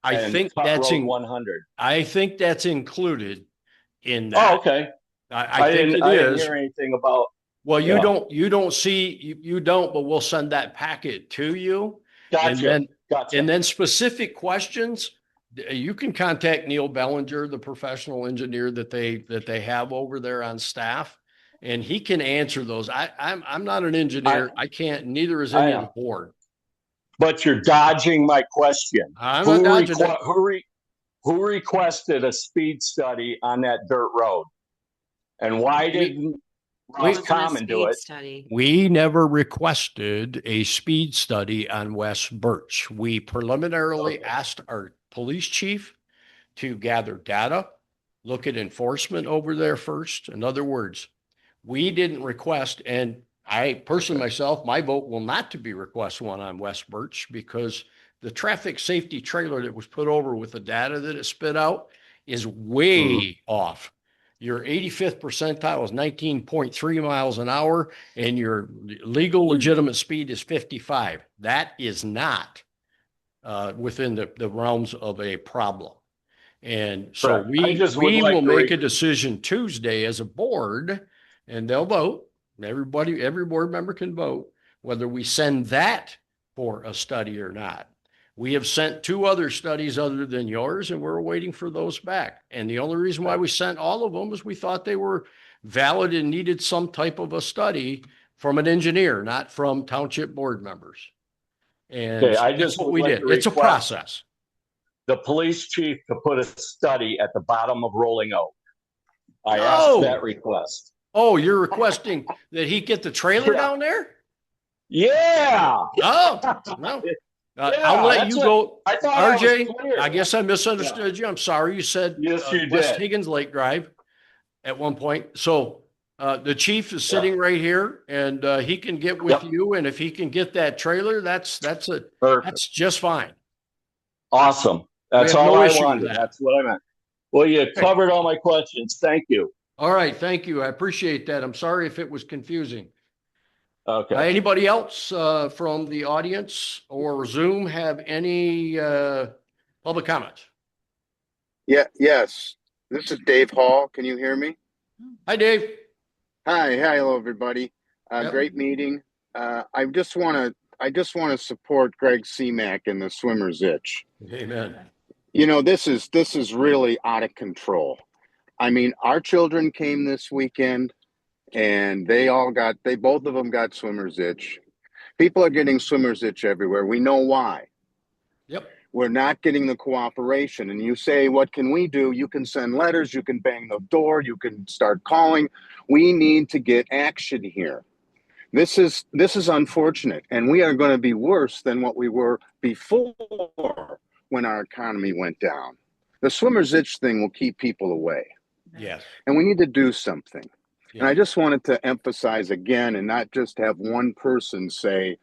I and think Cut that's Road 100. I think that's included in Oh, that. okay. I think it I didn't is. hear anything about. Well, Yeah. you don't see, you don't, but we'll send that packet to you. Gotcha. And then specific questions, you can contact Neil Bellinger, the professional engineer that they have over there on staff, and he can answer those. I'm not an engineer. I can't, neither is any of the board. But you're dodging my question. I'm not dodging it. Who requested a speed study on that dirt road? And why didn't Roscommon do it? Study. We never requested a speed study on West Birch. We preliminarily asked our police chief to gather data, look at enforcement over there first. In other words, we didn't request, and I personally myself, my vote will not to be request one on West Birch, because the traffic safety trailer that was put over with the data that it spit out is way off. Your 85th percentile is 19.3 miles an hour, and your legal legitimate speed is 55. That is not within the realms of a problem. And so we will make a decision Tuesday as a board, and they'll vote. Every board member can vote whether we send that for a study or not. We have sent 2 other studies other than yours, and we're waiting for those back. And the only reason why we sent all of them is we thought they were valid and needed some type of a study from an engineer, not from township board members. And Okay, I that's just what would we like did. to It's a request process. the police chief to put a study at the bottom of Rolling Oak. I Oh. asked that request. Oh, you're requesting that he get the trailer down there? Yeah. Oh, no. I'll Yeah, let that's you what go. I thought. I was RJ, clear. I guess I misunderstood you. I'm sorry. You said Yes, you West did. Higgins Lake Drive at one point. So the chief is Yeah. sitting right here and he can get with you. And if he can get that trailer, that's Perfect. just fine. Awesome. We That's have all no I issue with wanted. that. That's what I meant. Well, you Okay. covered all my questions. Thank you. All right. Thank you. I appreciate that. I'm sorry if it was confusing. Okay. Anybody else from the audience or Zoom have any public comments? Yeah, yes. This is Dave Hall. Can you hear me? Hi, Dave. Hi, hello everybody. Yep. Great meeting. I just want to support Greg Seamack in the swimmer's itch. Amen. You know, this is really out of control. I mean, our children came this weekend and they both of them got swimmer's itch. People are getting swimmer's itch everywhere. We know why. Yep. We're not getting the cooperation. And you say, what can we do? You can send letters, you can bang the door, you can start calling. We need to get action here. This is unfortunate, and we are going to be worse than what we were before when our economy went down. The swimmer's itch thing will keep people away. Yes. And we need to do something. Yes. And I just wanted to emphasize again and not just have one person say,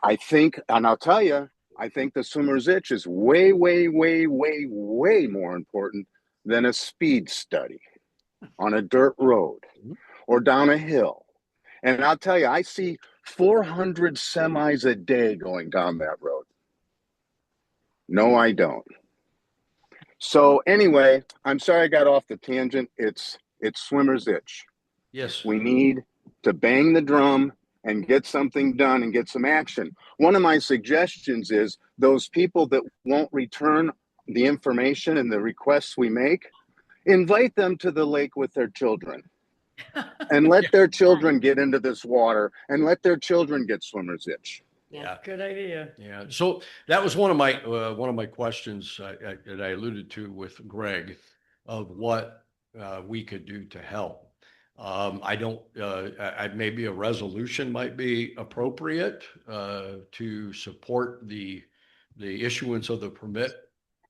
I think, and I'll tell you, I think the swimmer's itch is way, way, way, way, way more important than a speed study on a dirt road or down a hill. And I'll tell you, I see 400 semis a day going down that road. No, I don't. So anyway, I'm sorry I got off the tangent. It's swimmer's itch. Yes. We need to bang the drum and get something done and get some action. One of my suggestions is those people that won't return the information and the requests we make, invite them to the lake with their children and let their children get into this water and let their children get swimmer's itch. Yeah. Good idea. Yeah. So that was one of my questions that I alluded to with Greg of what we could do to help. I don't, maybe a resolution might be appropriate to support the issuance of the permit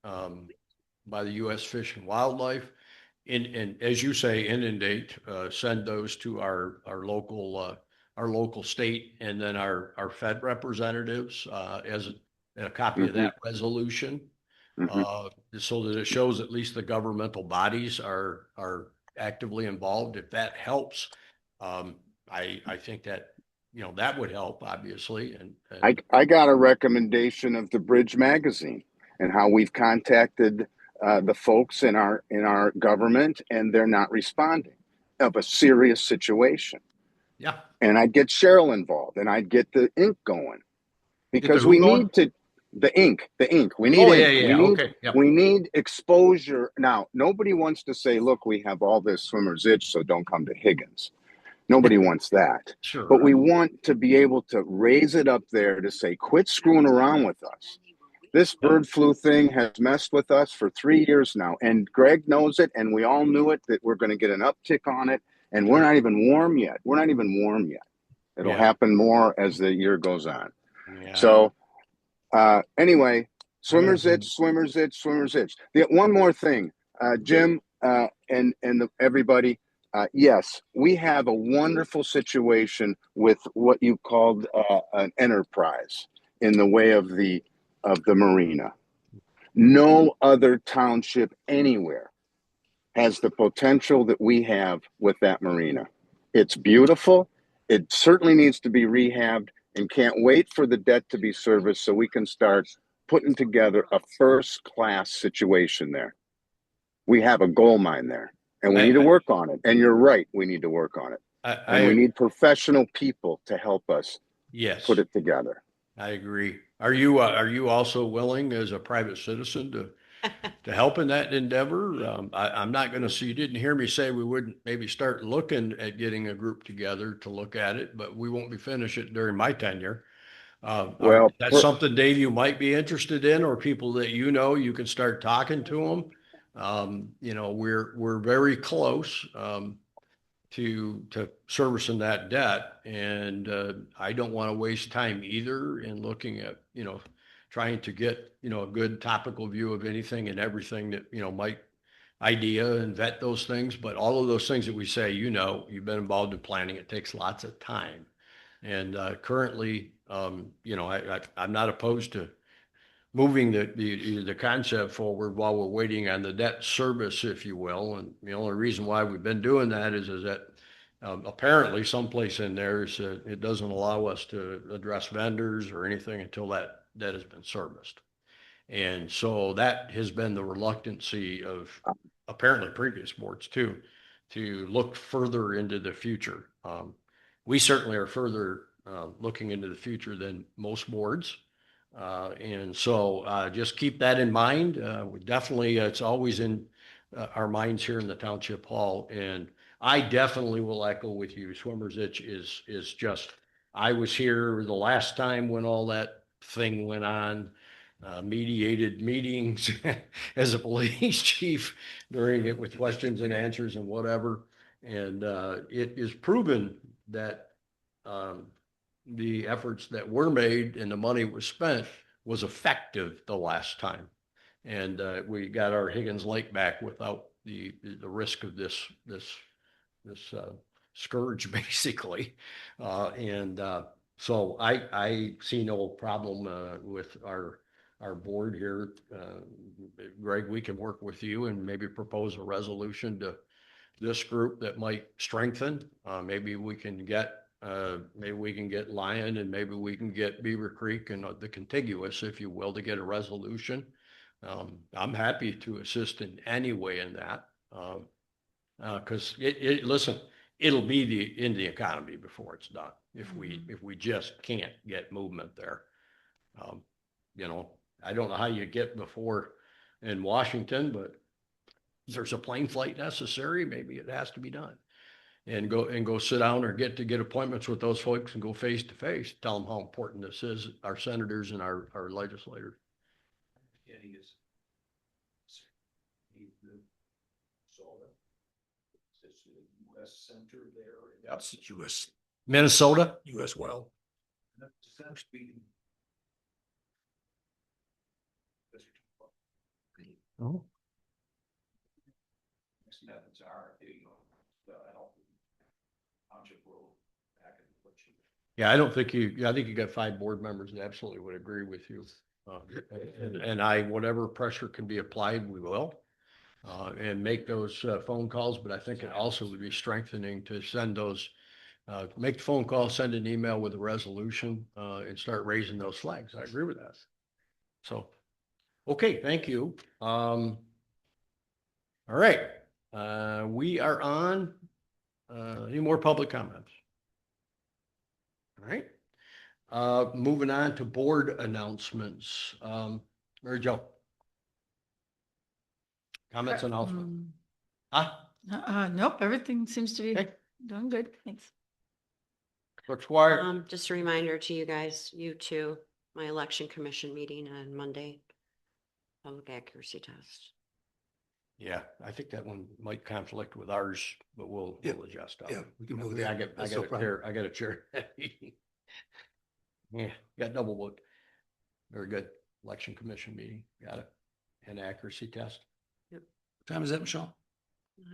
by the U.S. Fish and Wildlife. And as you say, inundate, send those to our local state and then our Fed representatives as a copy of that resolution. So that it shows at least the governmental bodies are actively involved. If that helps, I think that, that would help, obviously. And I got a recommendation of the Bridge magazine and how we've contacted the folks in our government, and they're not responding of a serious situation. yeah, And I'd get Cheryl involved, and I'd get the ink going because who we going? need to the ink. We need Oh, ink. yeah. Okay. Yep. We need exposure. Now, nobody wants to say, look, we have all this swimmer's itch, so don't come to Higgins. Nobody wants that. Sure. But we want to be able to raise it up there to say, quit screwing around with us. This bird flu thing has messed with us for 3 years now, and Greg knows it, and we all knew it, that we're going to get an uptick on it, and we're not even warm yet. It'll happen more as the year goes on. Yeah. So anyway, swimmer's itch. One more thing, Jim and everybody. Yes, we have a wonderful situation with what you called an enterprise in the way of the marina. No other township anywhere has the potential that we have with that marina. It's beautiful. It certainly needs to be rehabbed, and can't wait for the debt to be serviced so we can start putting together a first-class situation there. We have a gold mine there, and we need to work on it. And you're right, we need to work on it. And we need professional people to help us put it together. I agree. Are you also willing as a private citizen to help in that endeavor? I'm not going to see, you didn't hear me say we wouldn't maybe start looking at getting a group together to look at it, but we won't be finished it during my tenure. Well, that's something, Dave, you might be interested in, or people that you can start talking to them. We're very close. to servicing that debt. And I don't want to waste time either in looking at, trying to get, a good topical view of anything and everything that, might idea and vet those things. But all of those things that we say, you've been involved in planning, it takes lots of time. And currently, I'm not opposed to moving the concept forward while we're waiting on the debt service, if you will. And the only reason why we've been doing that is that apparently someplace in there is it doesn't allow us to address vendors or anything until that debt has been serviced. And so that has been the reluctancy of apparently previous boards too, to look further into the future. We certainly are further looking into the future than most boards. And so just keep that in mind. We definitely, it's always in our minds here in the Township Hall. And I definitely will echo with you. Swimmer's Itch is just, I was here the last time when all that thing went on, mediated meetings as a police chief during it with questions and answers and whatever. And it is proven that the efforts that were made and the money was spent was effective the last time. And we got our Higgins Lake back without the risk of this scourge, basically. So I see no problem with our board here. Greg, we can work with you and maybe propose a resolution to this group that might strengthen. Maybe we can get Lion, and maybe we can get Beaver Creek and the contiguous, if you will, to get a resolution. I'm happy to assist in any way in that. Because listen, it'll be in the economy before it's done if we just can't get movement there. I don't know how you get before in Washington, but if there's a plane flight necessary, maybe it has to be done. And go sit down or get appointments with those folks and go face to face, tell them how important this is, our senators and our legislators. Yeah, he is. It's the U.S. Center there. That's U.S. Minnesota. U.S. well. Oh. Next methods are, township will back and what you. Yeah, I think you got 5 board members that absolutely would agree with you. And whatever pressure can be applied, we will. And make those phone calls, but I think it also would be strengthening to send those, make the phone call, send an email with a resolution, and start raising those flags. I agree with that. So, okay, thank you. All right, we are on, any more public comments? All right, moving on to board announcements. Mary Jo. Comments and announcements? Nope, everything seems to be Okay. doing good. Thanks. Clerk Squire. Just a reminder to you guys, you too, my election commission meeting on Monday. Public accuracy test. Yeah, I think that one might conflict with ours, but we'll adjust. Yeah, we can move I that. got a chair. Yeah, got double booked. Very good. Election commission meeting. Got it. And accuracy test. What time is that, Michelle?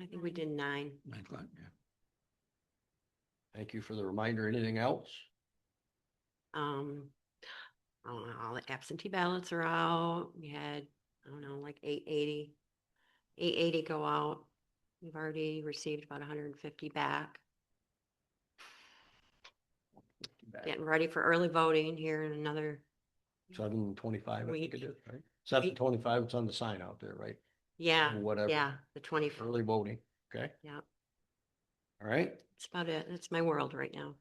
I think we did 9. 9 o'clock, yeah. Thank you for the reminder. Anything else? All the absentee ballots are out. We had, I don't know, like 880 go out. We've already received about 150 back. Getting ready for early voting here in another 7:25, I think it is, right? Week. 7:25, it's on the sign out there, right? Yeah, Whatever. yeah, the 24th. Early voting, okay? Yeah, All right, that's about it. That's my world right now.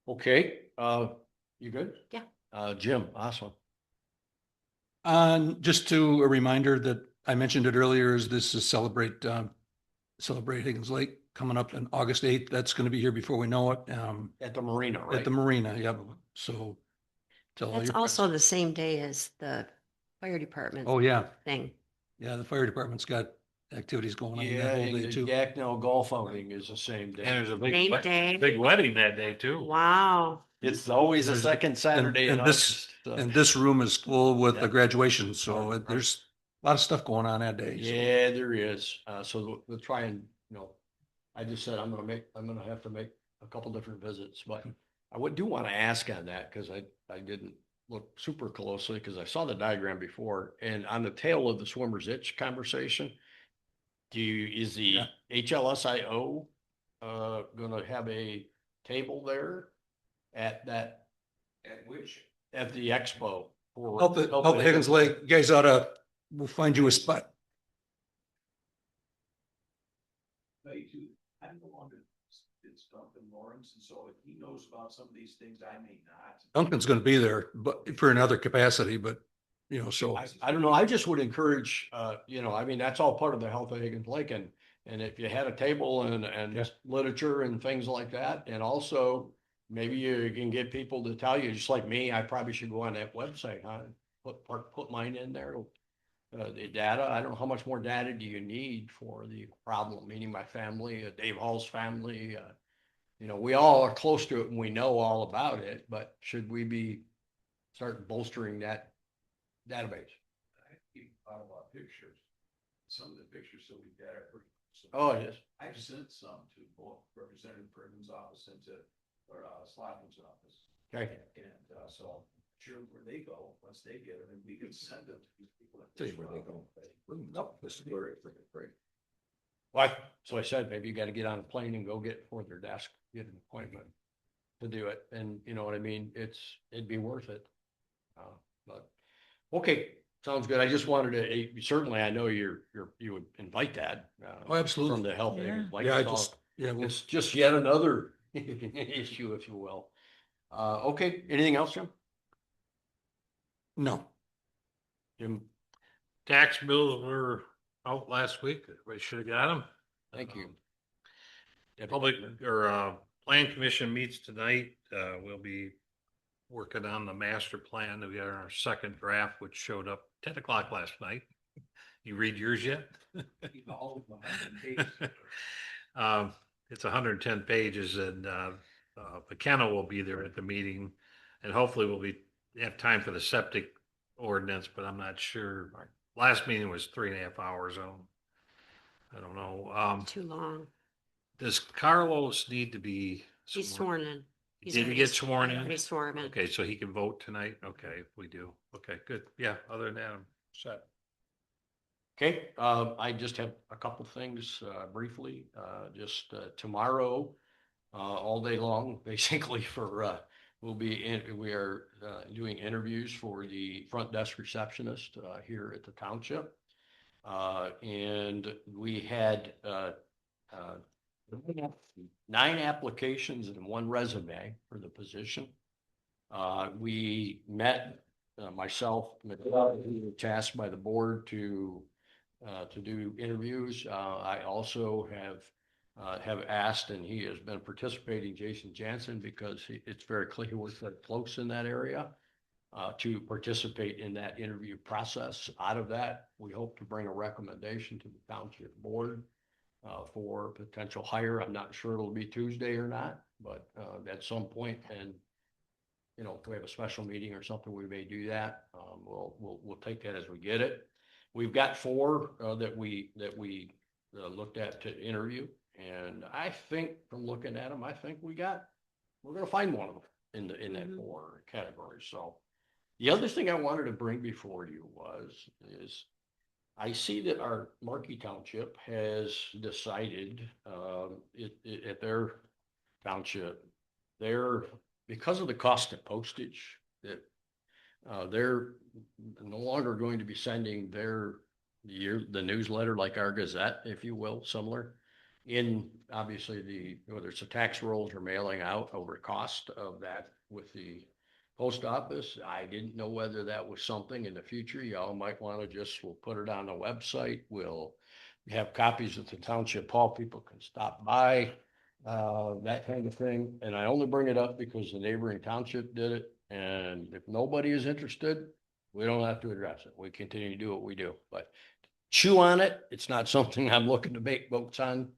okay, you good? Yeah. Jim, awesome. Just to a reminder that I mentioned it earlier, is this is Celebrate Higgins Lake coming up on August 8th. That's going to be here before we know it. At the marina, right? At the marina, yeah. So tell all That's your also friends. the same day as the fire department. Oh, yeah. Thing. Yeah, the fire department's got activities going on Yeah, that whole and day the too. Jacknell golf outing is the same day. And there's a big, Same day. big wedding that day too. Wow. It's always the There's- second Saturday in and this, August. So. and this room is full with Yeah. the graduation, so Right. there's a lot of stuff going on that day. so. Yeah, there is. So we'll try and, I just said I'm gonna have to make a couple different visits, but I do want to ask on that because I didn't look super closely because I saw the diagram before and on the tail of the swimmer's itch conversation, is the Yeah. HLSIO gonna have a table there at that, at the expo? for Help the Higgins Lake, you guys we'll find you a spot. I'm no longer, it's Duncan Lawrence, and so if he knows about some of these things, I may not. Duncan's gonna be there, but for another capacity, but so. I don't know. I just would encourage, I mean, that's all part of the health of Higgins Lake and if you had a table and Yeah. literature and things like that, and also maybe you can get people to tell you, just like me, I probably should go on that website, huh? Put mine in there. The data, I don't know how much more data do you need for the problem, meaning my family, Dave Hall's family, we all are close to it and we know all about it, but should we be start bolstering that database? I keep a lot of pictures. Some of the pictures that we got are pretty. Oh, it is. I've sent some to both Representative Perkins' office and to, Slavin's office. Okay. And, so sure where they go, once they get it, and we can send them to these people. Tell you where they go. Nope, this is where it's great. So I said, maybe you got to get on a plane and go get for their desk, get an appointment to do it. And you know what I mean? It'd be worth it. But okay, sounds good. I just wanted to, certainly I know you would invite that. Oh, absolutely. From the health. Yeah. Like Yeah, it's it's just yet another issue, if you will. Okay, anything else, Jim? No. Jim, Tax bills were out last week. We should have got them. thank you. Public or Plan Commission meets tonight. We'll be working on the master plan. We got our second draft, which showed up 10 o'clock last night. You read yours yet? It's 110 pages and McKenna will be there at the meeting and hopefully we'll have time for the septic ordinance, but I'm not sure. Last meeting was 3.5 hours. I don't know. Too long. Does Carlos need to be? He's sworn in. He's Did he already- get sworn in? Already swore in. Okay, so he can vote tonight? Okay, we do. Okay, good. Yeah, other than that, I'm set. Okay, I just have a couple things briefly. Just tomorrow, all day long, basically for we are doing interviews for the front desk receptionist here at the township, and we had 9 applications and 1 resume for the position. We met myself, Michelle, who was tasked by the board to do interviews. I also have asked, and he has been participating, Jason Jansen, because it's very clear he works very close in that area, to participate in that interview process. Out of that, we hope to bring a recommendation to the township board for potential hire. I'm not sure it'll be Tuesday or not, but at some point, and if we have a special meeting or something, we may do that. We'll take that as we get it. We've got 4 that we looked at to interview, and I think from looking at them, I think we're going to find one of them in that 4 categories. So the other thing I wanted to bring before you is I see that our Markey Township has decided at their township, because of the cost of postage, that they're no longer going to be sending the newsletter like our Gazette, if you will, similar. In obviously whether it's the tax rolls or mailing out over cost of that with the post office. I didn't know whether that was something in the future. Y'all might want to we'll put it on the website. We'll have copies at the township hall. People can stop by, that kind of thing. And I only bring it up because the neighboring township did it. And if nobody is interested, we don't have to address it. We continue to do what we do. But chew on it. It's not something I'm looking to make votes on,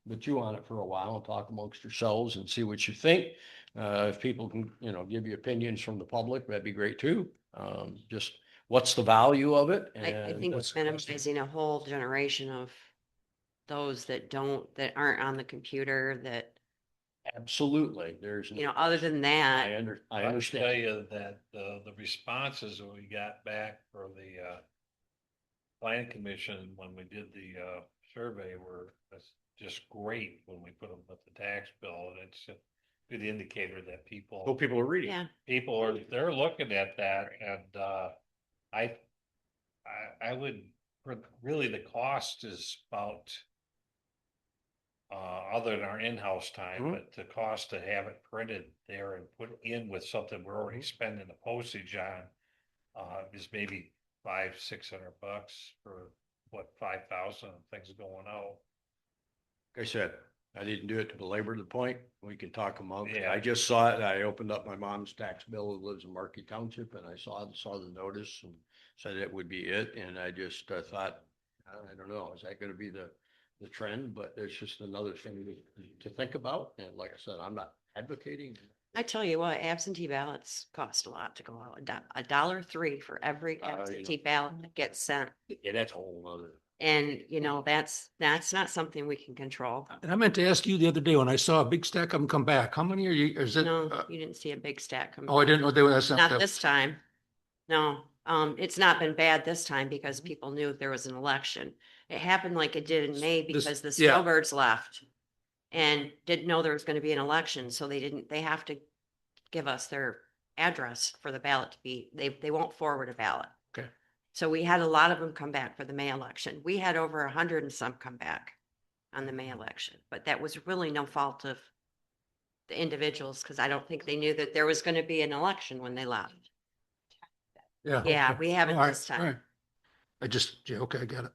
but chew on it for a while and talk amongst yourselves and see what you think. If people can, give you opinions from the public, that'd be great too. Just what's the value of it? I And think it's minimizing a whole generation of those that aren't on the computer that, absolutely, there's, other than that, I I tell understand. you that the responses that we got back for the planning commission when we did the survey were just great when we put them with the tax bill, and it's a good indicator that Well, people are reading. yeah. they're looking at that, and I would, really, the cost is about other than our in-house time, Mhm. but the cost to have it printed there and put in with something we're already spending the postage on is maybe $500-600 for what, 5,000 things going out. Like I said, I didn't do it to belabor the point. We can talk among. Yeah. I just saw it. I opened up my mom's tax bill who lives in Markey Township, and I saw the notice and said it would be it. And I just thought, I don't know, is that going to be the trend? But it's just another thing to think about. And like I said, I'm not advocating. I tell you what, absentee ballots cost a lot to go out. $1.03 for every absentee ballot that gets sent. Yeah, that's a whole other. And, that's not something we can control. And I meant to ask you the other day when I saw a big stack of them come back, how many are you, is it? No, you didn't see a big stack come. Oh, I didn't know they were, that's Not this time. No, it's not been bad this time because people knew there was an election. It happened like it did in May because the yeah. snowbirds left and didn't know there was going to be an election. So they have to give us their address for the ballot to be, they won't forward a ballot. Okay. So we had a lot of them come back for the May election. We had over 100 and some come back on the May election, but that was really no fault of the individuals because I don't think they knew that there was going to be an election when they left. Yeah. Yeah, okay. we haven't All right, this time. all right. Okay, I got it.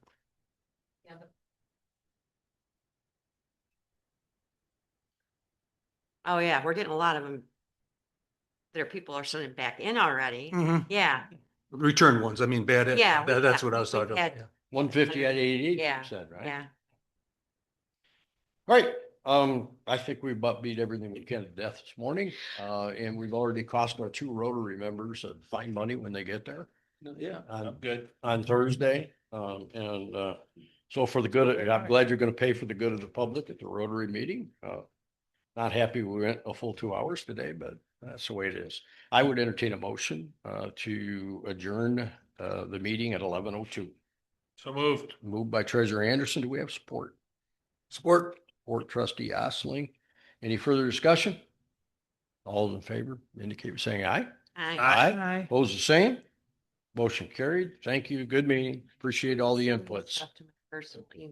Oh, yeah, we're getting a lot of them. People are sending back in already. Mhm. Yeah, Return ones, I mean, bad. Yeah, That's what I was talking we've about. had- yeah. 150 at 88 yeah, percent, right? yeah. All right, I think we about beat everything we can to death this morning. And we've already cost our 2 Rotary members fine money when they get there. Yeah, On- good. On Thursday. So for the good, I'm glad you're gonna pay for the good of the public at the Rotary meeting. Not happy we went a full 2 hours today, but that's the way it is. I would entertain a motion to adjourn the meeting at 11:02. So moved. Moved by Treasurer Anderson. Do we have support? Support. Support trustee Osling. Any further discussion? All in favor indicate by saying aye. Aye. Opposed the same. Motion carried. Thank you. Good meeting. Appreciate all the inputs. Personal email.